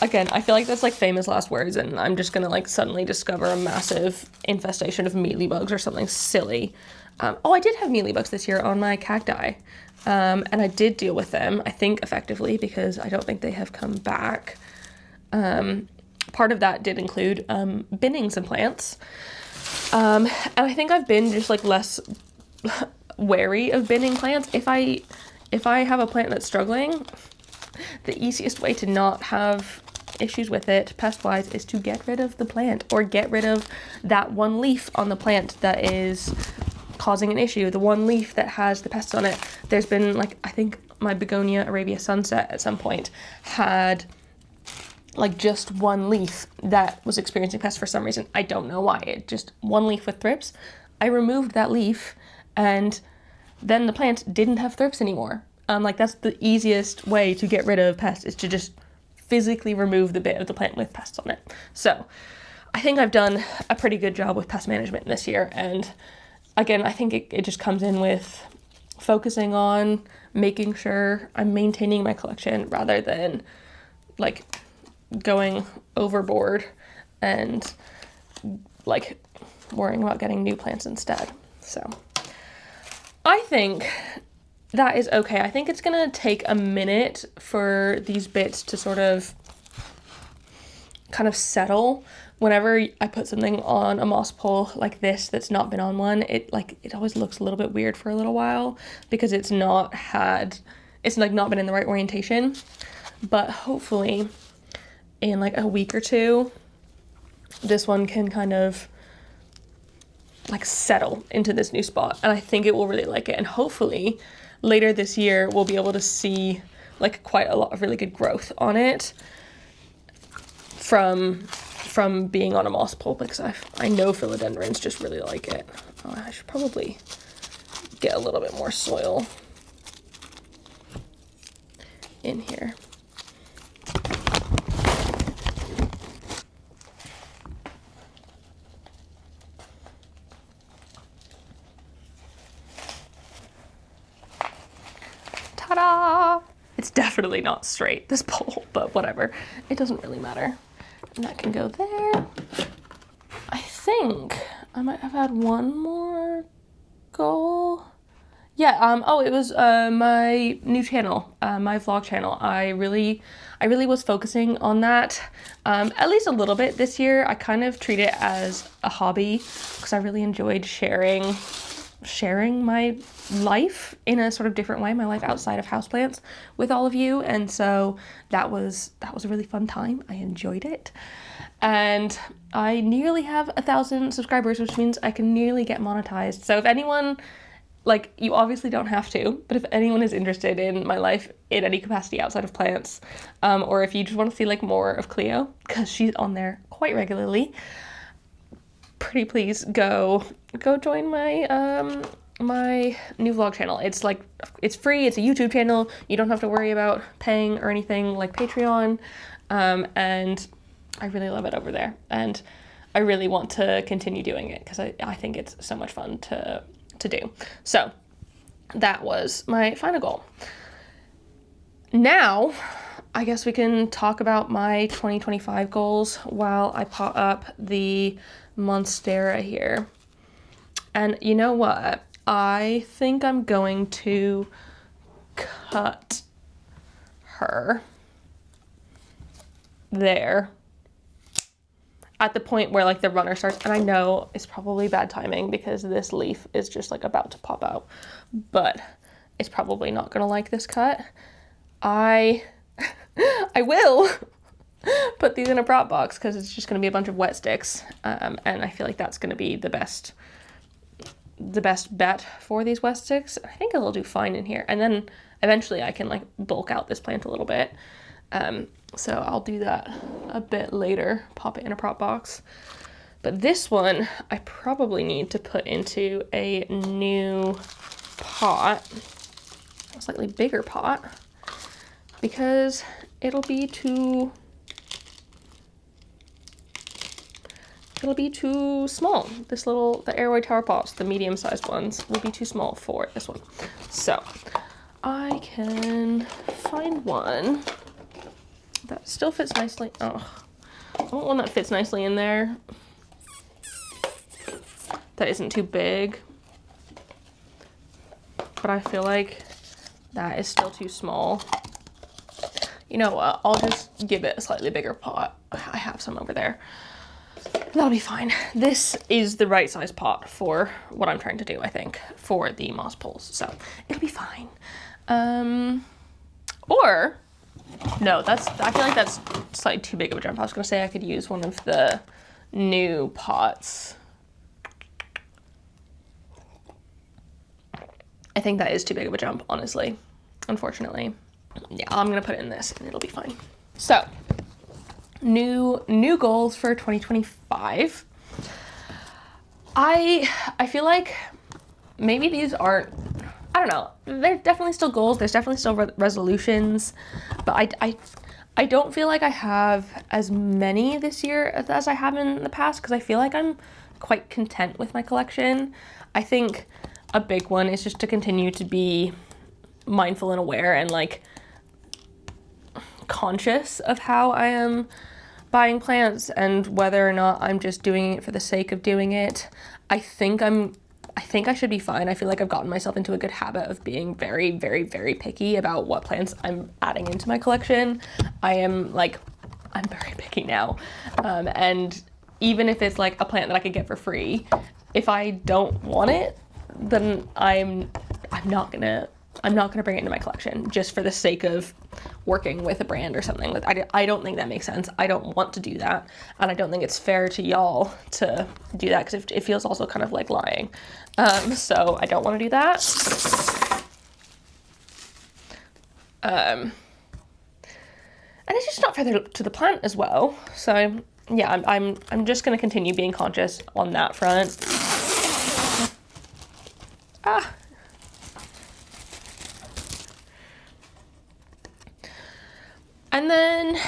Again, I feel like that's like famous last words, and I'm just gonna like suddenly discover a massive infestation of mealybugs or something silly. I did have mealybugs this year on my cacti, and I did deal with them, I think, effectively, because I don't think they have come back. Part of that did include binning some plants, and I think I've been just like less wary of binning plants. If I have a plant that's struggling, the easiest way to not have issues with it pest-wise is to get rid of the plant, or get rid of that one leaf on the plant that is causing an issue, the one leaf that has the pests on it. There's been, like, I think my begonia Arabia Sunset at some point had like just one leaf that was experiencing pests for some reason. I don't know why. It just one leaf with thrips. I removed that leaf, and then the plant didn't have thrips anymore. Like, that's the easiest way to get rid of pests, is to just physically remove the bit of the plant with pests on it. So I think I've done a pretty good job with pest management this year. And again, I think it just comes in with focusing on making sure I'm maintaining my collection rather than like going overboard and like worrying about getting new plants instead. So I think that is okay. I think it's gonna take a minute for these bits to sort of kind of settle. Whenever I put something on a moss pole like this that's not been on one, it always looks a little bit weird for a little while because it's not been in the right orientation. But hopefully in like a week or two, this one can kind of like settle into this new spot, and I think it will really like it. And hopefully later this year we'll be able to see like quite a lot of really good growth on it from being on a moss pole, because I know philodendrons just really like it. Oh, I should probably get a little bit more soil in here. Ta-da! It's definitely not straight, this pole, but whatever. It doesn't really matter. And that can go there. I think I might have had one more goal. Yeah, it was my new channel, my vlog channel. I really was focusing on that, at least a little bit this year. I kind of treat it as a hobby because I really enjoyed sharing my life in a sort of different way, my life outside of houseplants, with all of you. And so that was a really fun time. I enjoyed it. And I nearly have 1,000 subscribers, which means I can nearly get monetized. So if anyone, like, you obviously don't have to, but if anyone is interested in my life in any capacity outside of plants, or if you just want to see like more of Cleo, because she's on there quite regularly, pretty please go join my my new vlog channel. It's free. It's a YouTube channel. You don't have to worry about paying or anything like Patreon, and I really love it over there, and I really want to continue doing it because I think it's so much fun to do. So that was my final goal. Now, I guess we can talk about my 2025 goals while I pot up the Monstera here. And you know what? I think I'm going to cut her there at the point where like the runner starts, and I know it's probably bad timing because this leaf is just like about to pop out, but it's probably not gonna like this cut. I will put these in a prop box because it's just gonna be a bunch of wet sticks, and I feel like that's gonna be the best bet for these wet sticks. I think it'll do fine in here, and then eventually I can like bulk out this plant a little bit. So I'll do that a bit later, pop it in a prop box. But this one I probably need to put into a new pot, a slightly bigger pot, because it'll be too small. The airway tower pots, the medium-sized ones, will be too small for this one. So I can find one that still fits nicely. Oh, I want one that fits nicely in there, that isn't too big, but I feel like that is still too small. You know what, I'll just give it a slightly bigger pot. I have some over there. That'll be fine. This is the right size pot for what I'm trying to do, I think, for the moss poles, so it'll be fine. Or no, I feel like that's slightly too big of a jump. I was gonna say I could use one of the new pots. I think that is too big of a jump, honestly, unfortunately. Yeah, I'm gonna put it in this and it'll be fine. So, new goals for 2025. I feel like maybe these aren't, I don't know, they're definitely still goals, there's definitely still resolutions, but I don't feel like I have as many this year as I have in the past, because I feel like I'm quite content with my collection. I think a big one is just to continue to be mindful and aware and like conscious of how I am buying plants and whether or not I'm just doing it for the sake of doing it. I think I should be fine. I feel like I've gotten myself into a good habit of being very, very, very picky about what plants I'm adding into my collection. I'm very picky now. And even if it's like a plant that I could get for free, if I don't want it, then I'm not gonna bring it into my collection just for the sake of working with a brand or something. I don't think that makes sense. I don't want to do that, and I don't think it's fair to y'all to do that, because it feels also kind of like lying. So I don't want to do that. And it's just not fair to the plant as well. So yeah, I'm just gonna continue being conscious on that front. And then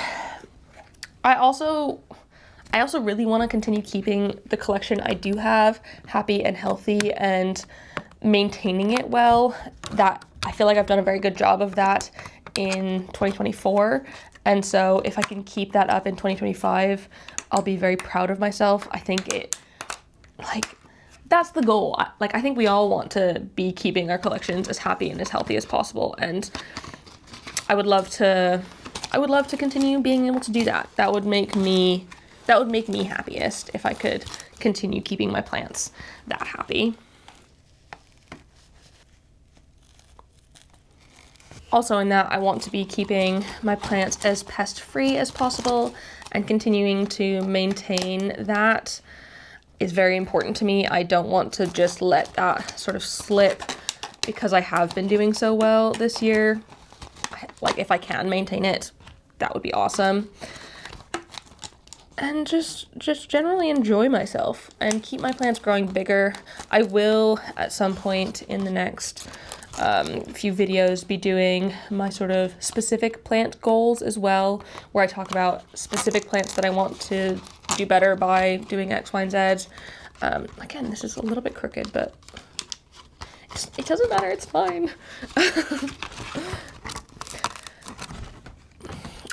I also really want to continue keeping the collection I do have happy and healthy and maintaining it well. That I feel like I've done a very good job of that in 2024. And so if I can keep that up in 2025, I'll be very proud of myself. I think that's the goal. I think we all want to be keeping our collections as happy and as healthy as possible. And I would love to continue being able to do that. That would make me happiest if I could continue keeping my plants that happy. Also in that, I want to be keeping my plants as pest-free as possible, and continuing to maintain that is very important to me. I don't want to just let that sort of slip because I have been doing so well this year. Like, if I can maintain it, that would be awesome. And just generally enjoy myself and keep my plants growing bigger. I will, at some point in the next few videos, be doing my sort of specific plant goals as well, where I talk about specific plants that I want to do better by doing X, Y, and Z. Again, this is a little bit crooked, but It doesn't matter, it's fine.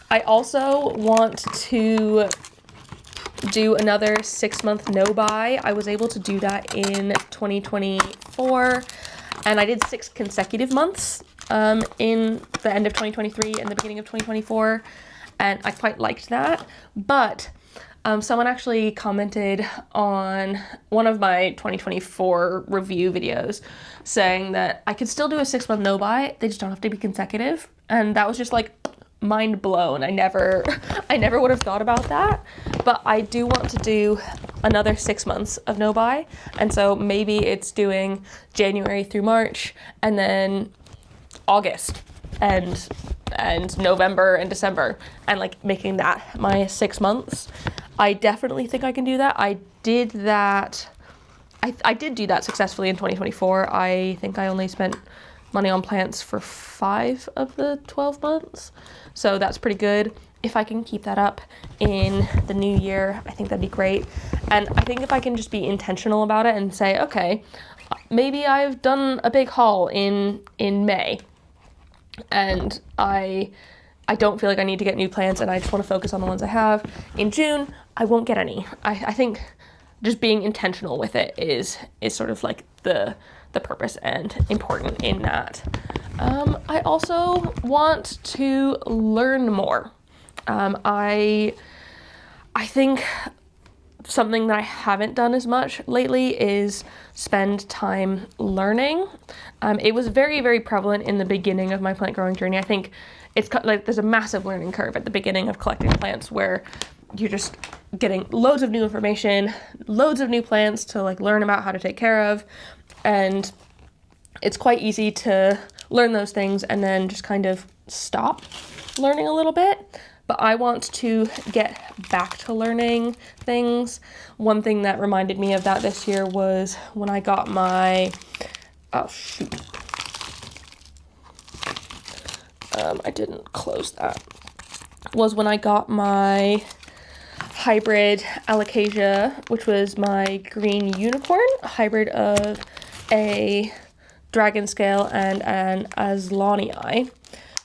I also want to do another 6-month no-buy. I was able to do that in 2024, and I did 6 consecutive months in the end of 2023 and the beginning of 2024, and I quite liked that. But someone actually commented on one of my 2024 review videos saying that I could still do a 6-month no-buy, they just don't have to be consecutive, and that was just like mind blown. I never would have thought about that, but I do want to do another 6 months of no buy, and so maybe it's doing January through March, and then August and November and December, and like making that my 6 months. I definitely think I can do that. I did that. I did do that successfully in 2024. I think I only spent money on plants for 5 of the 12 months. So that's pretty good. If I can keep that up in the new year, I think that'd be great. And I think if I can just be intentional about it and say, okay, maybe I've done a big haul in May, and I don't feel like I need to get new plants, and I just want to focus on the ones I have. In June, I won't get any. I think just being intentional with it is sort of like the purpose and important in that. I also want to learn more. I think something that I haven't done as much lately is spend time learning. It was very, very prevalent in the beginning of my plant growing journey. I think it's like there's a massive learning curve at the beginning of collecting plants where you're just getting loads of new information, loads of new plants to like learn about how to take care of, and it's quite easy to learn those things and then just kind of stop learning a little bit. But I want to get back to learning things. One thing that reminded me of that this year was when I got my, I didn't close that, was when I got my hybrid alocasia, which was my green unicorn, a hybrid of a dragon scale and an Aslanii.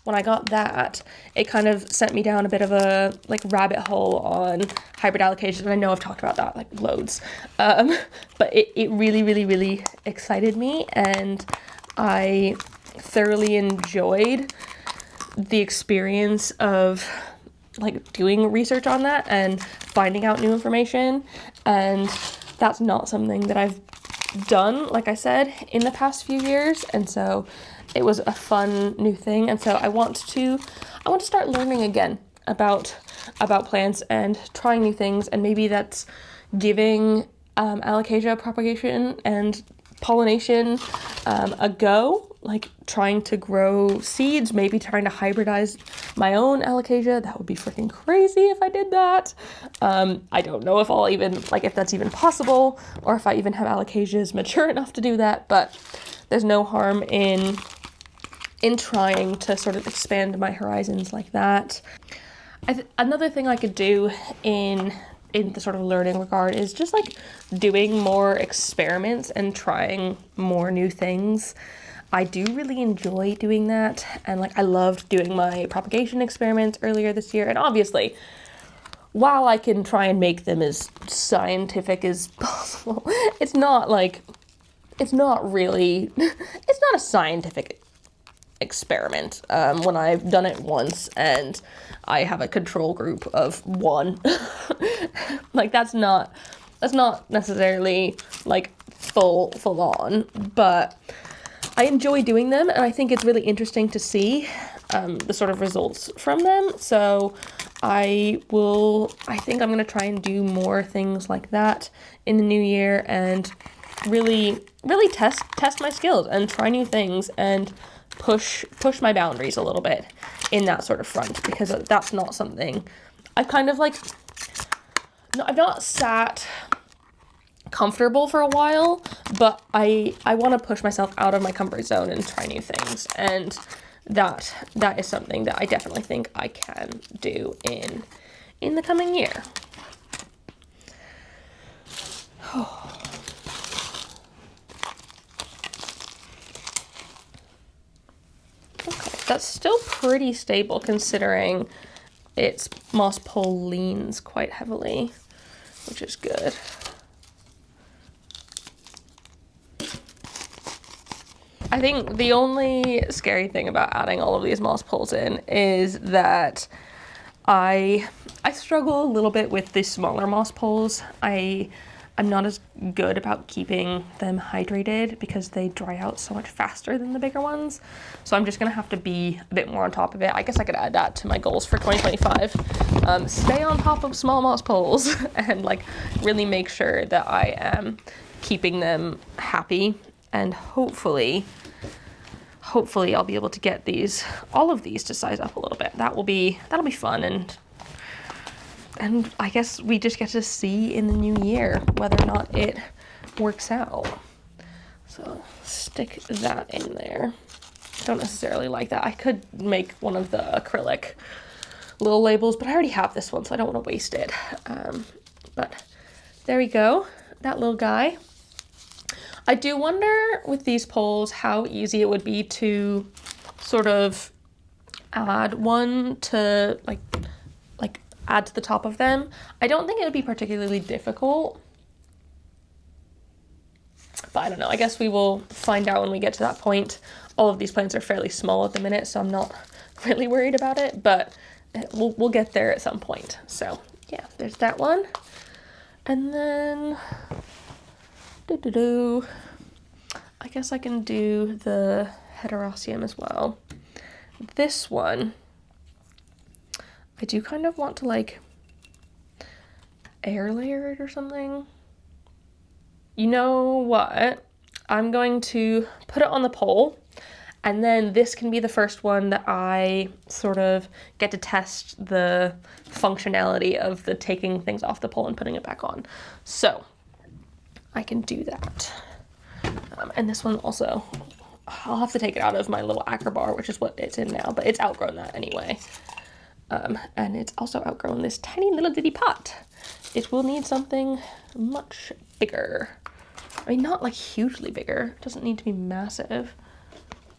When I got that, it kind of sent me down a bit of a like rabbit hole on hybrid allocations, and I know I've talked about that like loads, but it really, really, really excited me, and I thoroughly enjoyed the experience of like doing research on that and finding out new information, and that's not something that I've done, like I said, in the past few years, and so it was a fun new thing. And so I want to start learning again about plants and trying new things, and maybe that's giving alocasia propagation and pollination a go, like trying to grow seeds, maybe trying to hybridize my own alocasia. That would be freaking crazy if I did that. I don't know if I'll even, like, if that's even possible, or if I even have alocasias mature enough to do that, but there's no harm in trying to sort of expand my horizons like that. Another thing I could do in the sort of learning regard is just like doing more experiments and trying more new things. I do really enjoy doing that, and like I loved doing my propagation experiments earlier this year, and obviously while I can try and make them as scientific as possible, it's not a scientific experiment when I've done it once and I have a control group of 1. Like that's not necessarily like full on, but I enjoy doing them, and I think it's really interesting to see the sort of results from them. So I think I'm going to try and do more things like that in the new year, and really test my skills and try new things and push my boundaries a little bit in that sort of front, because that's not something I've kind of like, no, I've not sat comfortable for a while, but I want to push myself out of my comfort zone and try new things, and that is something that I definitely think I can do in the coming year. That's still pretty stable considering its moss pole leans quite heavily, which is good. I think the only scary thing about adding all of these moss poles in is that I struggle a little bit with the smaller moss poles. I'm not as good about keeping them hydrated because they dry out so much faster than the bigger ones. So I'm just gonna have to be a bit more on top of it. I guess I could add that to my goals for 2025. Stay on top of small moss poles and like really make sure that I am keeping them happy, and hopefully I'll be able to get all of these to size up a little bit. That'll be fun, and I guess we just get to see in the new year whether or not it works out. So stick that in there. Don't necessarily like that. I could make one of the acrylic little labels, but I already have this one, so I don't want to waste it. But there we go, that little guy. I do wonder with these poles how easy it would be to sort of add one to like add to the top of them. I don't think it would be particularly difficult, but I don't know. I guess we will find out when we get to that point. All of these plants are fairly small at the minute, so I'm not really worried about it, but we'll get there at some point. So yeah, there's that one. And then I guess I can do the heterosteum as well. This one, I do kind of want to like air layer it or something. You know what? I'm going to put it on the pole, and then this can be the first one that I sort of get to test the functionality of the taking things off the pole and putting it back on. So I can do that. And this one also, I'll have to take it out of my little acro bar, which is what it's in now, but it's outgrown that anyway. And it's also outgrown this tiny little ditty pot. It will need something much bigger. I mean, not like hugely bigger. It doesn't need to be massive.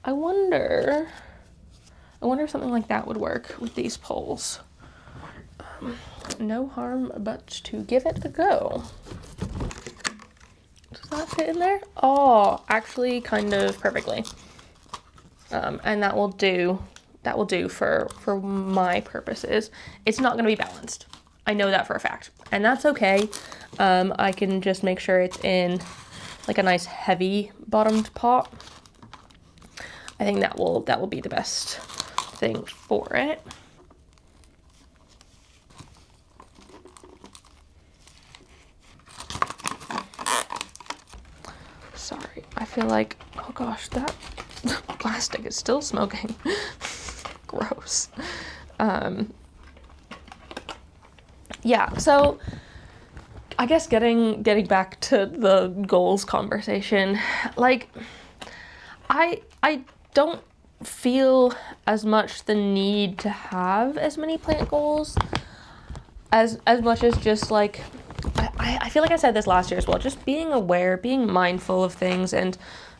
I wonder if something like that would work with these poles. No harm but to give it a go. Does that fit in there? Oh, actually kind of perfectly. And that will do for my purposes. It's not gonna be balanced. I know that for a fact, and that's okay. I can just make sure it's in like a nice heavy bottomed pot. I think that will be the best thing for it. Sorry, I feel like, oh gosh, that plastic is still smoking. Gross. Yeah, so I guess getting back to the goals conversation, like I don't feel as much the need to have as many plant goals as much as just like I feel like I said this last year as well, just being aware, being mindful of things, and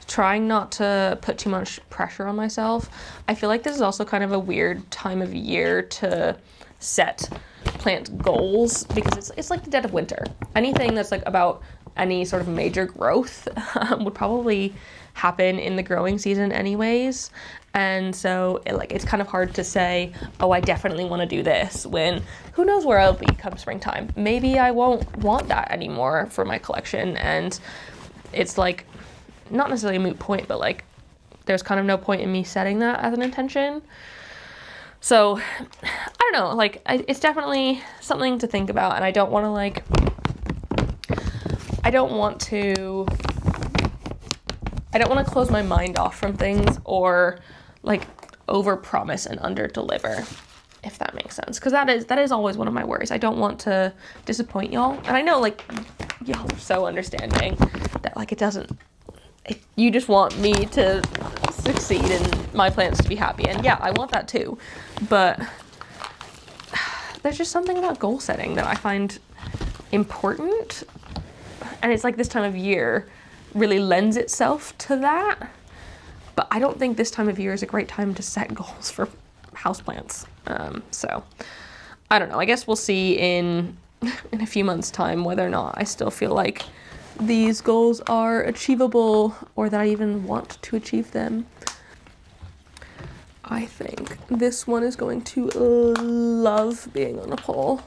trying not to put too much pressure on myself. I feel like this is also kind of a weird time of year to set plant goals because it's like the dead of winter. Anything that's like about any sort of major growth would probably happen in the growing season anyways. And so it's kind of hard to say, oh, I definitely want to do this when who knows where I'll be come springtime. Maybe I won't want that anymore for my collection, and it's like not necessarily a moot point, but like there's kind of no point in me setting that as an intention. So I don't know, like it's definitely something to think about, and I don't want to close my mind off from things or like overpromise and underdeliver, if that makes sense, because that is always one of my worries. I don't want to disappoint y'all, and I know like y'all are so understanding that like you just want me to succeed and my plants to be happy, and yeah, I want that too, but there's just something about goal setting that I find important, and it's like this time of year really lends itself to that. but I don't think this time of year is a great time to set goals for houseplants. So I don't know. I guess we'll see in a few months' time whether or not I still feel like these goals are achievable or that I even want to achieve them. I think this one is going to love being on a pole,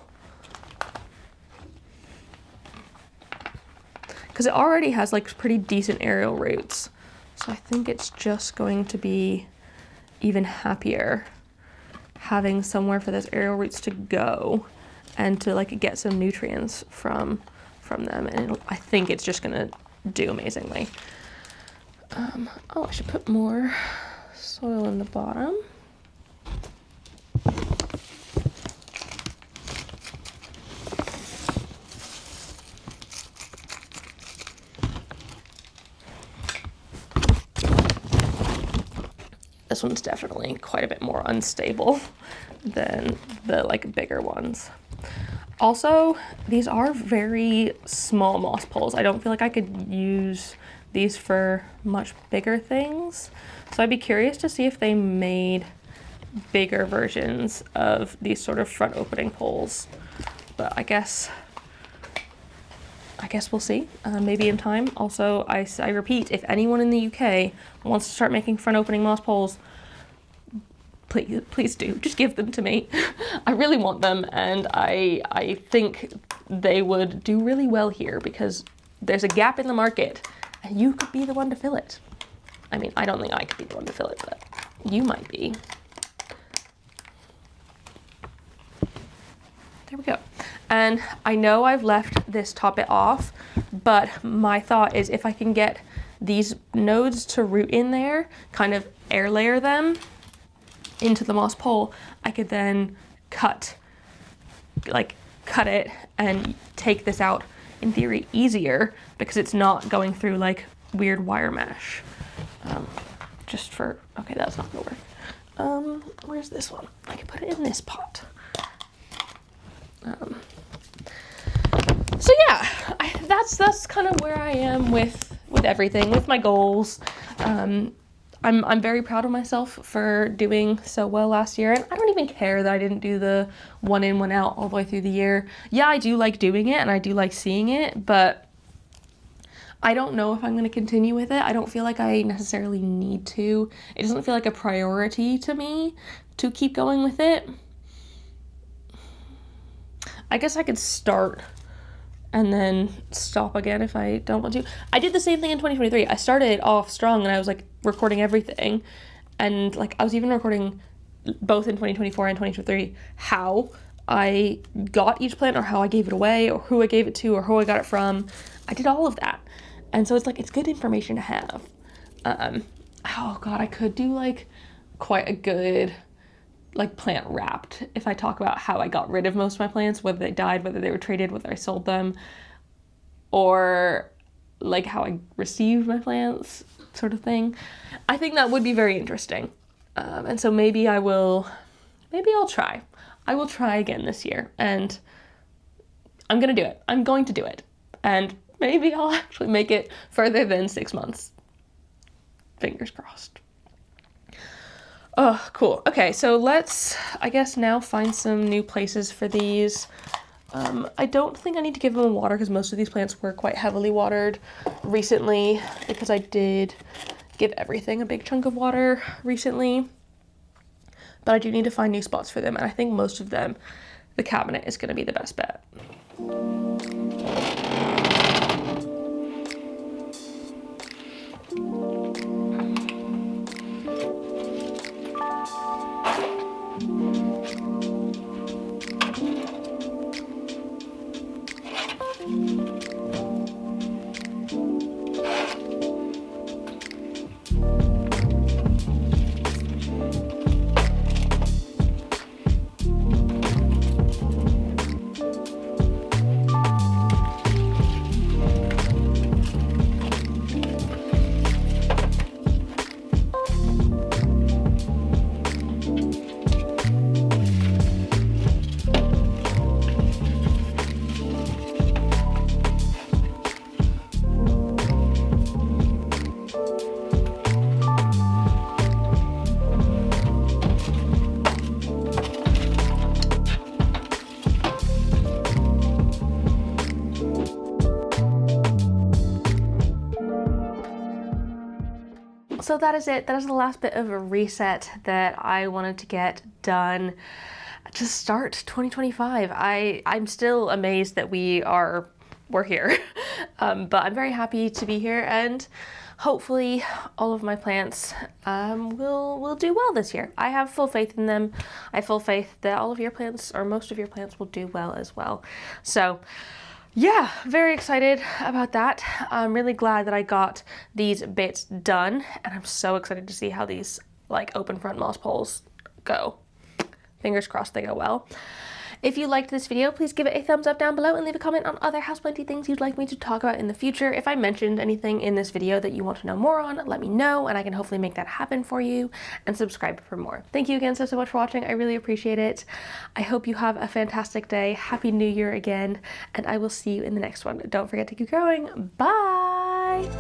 because it already has like pretty decent aerial roots. So I think it's just going to be even happier having somewhere for those aerial roots to go and to like get some nutrients from them. And I think it's just gonna do amazingly. Oh, I should put more soil in the bottom. This one's definitely quite a bit more unstable than the like bigger ones. Also, these are very small moss poles. I don't feel like I could use these for much bigger things. So I'd be curious to see if they made bigger versions of these sort of front opening poles. But I guess we'll see, maybe in time. Also, I repeat, if anyone in the UK wants to start making front opening moss poles, please do, just give them to me. I really want them, and I think they would do really well here because there's a gap in the market and you could be the one to fill it. I mean, I don't think I could be the one to fill it, but you might be. There we go. And I know I've left this top it off, but my thought is if I can get these nodes to root in there, kind of air layer them into the moss pole, I could then cut it and take this out in theory easier because it's not going through like weird wire mesh. Okay, that's not gonna work. Where's this one? I can put it in this pot. So yeah, that's kind of where I am with everything, with my goals. I'm very proud of myself for doing so well last year, and I don't even care that I didn't do the 1 in, 1 out all the way through the year. Yeah, I do like doing it and I do like seeing it, but I don't know if I'm going to continue with it. I don't feel like I necessarily need to. It doesn't feel like a priority to me to keep going with it. I guess I could start and then stop again if I don't want to. I did the same thing in 2023. I started off strong and I was like recording everything. And like I was even recording both in 2024 and 2023 how I got each plant or how I gave it away or who I gave it to or who I got it from. I did all of that. And so it's like, it's good information to have. Oh God, I could do like quite a good like plant wrapped if I talk about how I got rid of most of my plants, whether they died, whether they were traded, whether I sold them, or like how I received my plants, sort of thing. I think that would be very interesting. And so maybe I'll try. I will try again this year, and I'm gonna do it. I'm going to do it. And maybe I'll actually make it further than 6 months. Fingers crossed. Oh, cool. Okay, so let's, I guess, now find some new places for these. I don't think I need to give them water because most of these plants were quite heavily watered recently because I did give everything a big chunk of water recently. But I do need to find new spots for them, and I think most of them, the cabinet is going to be the best bet. so that is it. That is the last bit of a reset that I wanted to get done to start 2025. I'm still amazed that we're here, but I'm very happy to be here, and hopefully all of my plants will do well this year. I have full faith in them. I have full faith that all of your plants, or most of your plants, will do well as well. So yeah, very excited about that. I'm really glad that I got these bits done, and I'm so excited to see how these like open front moss poles go. Fingers crossed they go well. If you liked this video, please give it a thumbs up down below and leave a comment on other houseplanty things you'd like me to talk about in the future. If I mentioned anything in this video that you want to know more on, let me know and I can hopefully make that happen for you, and subscribe for more. Thank you again so much for watching. I really appreciate it. I hope you have a fantastic day. Happy New Year again, and I will see you in the next one. Don't forget to keep growing. Bye!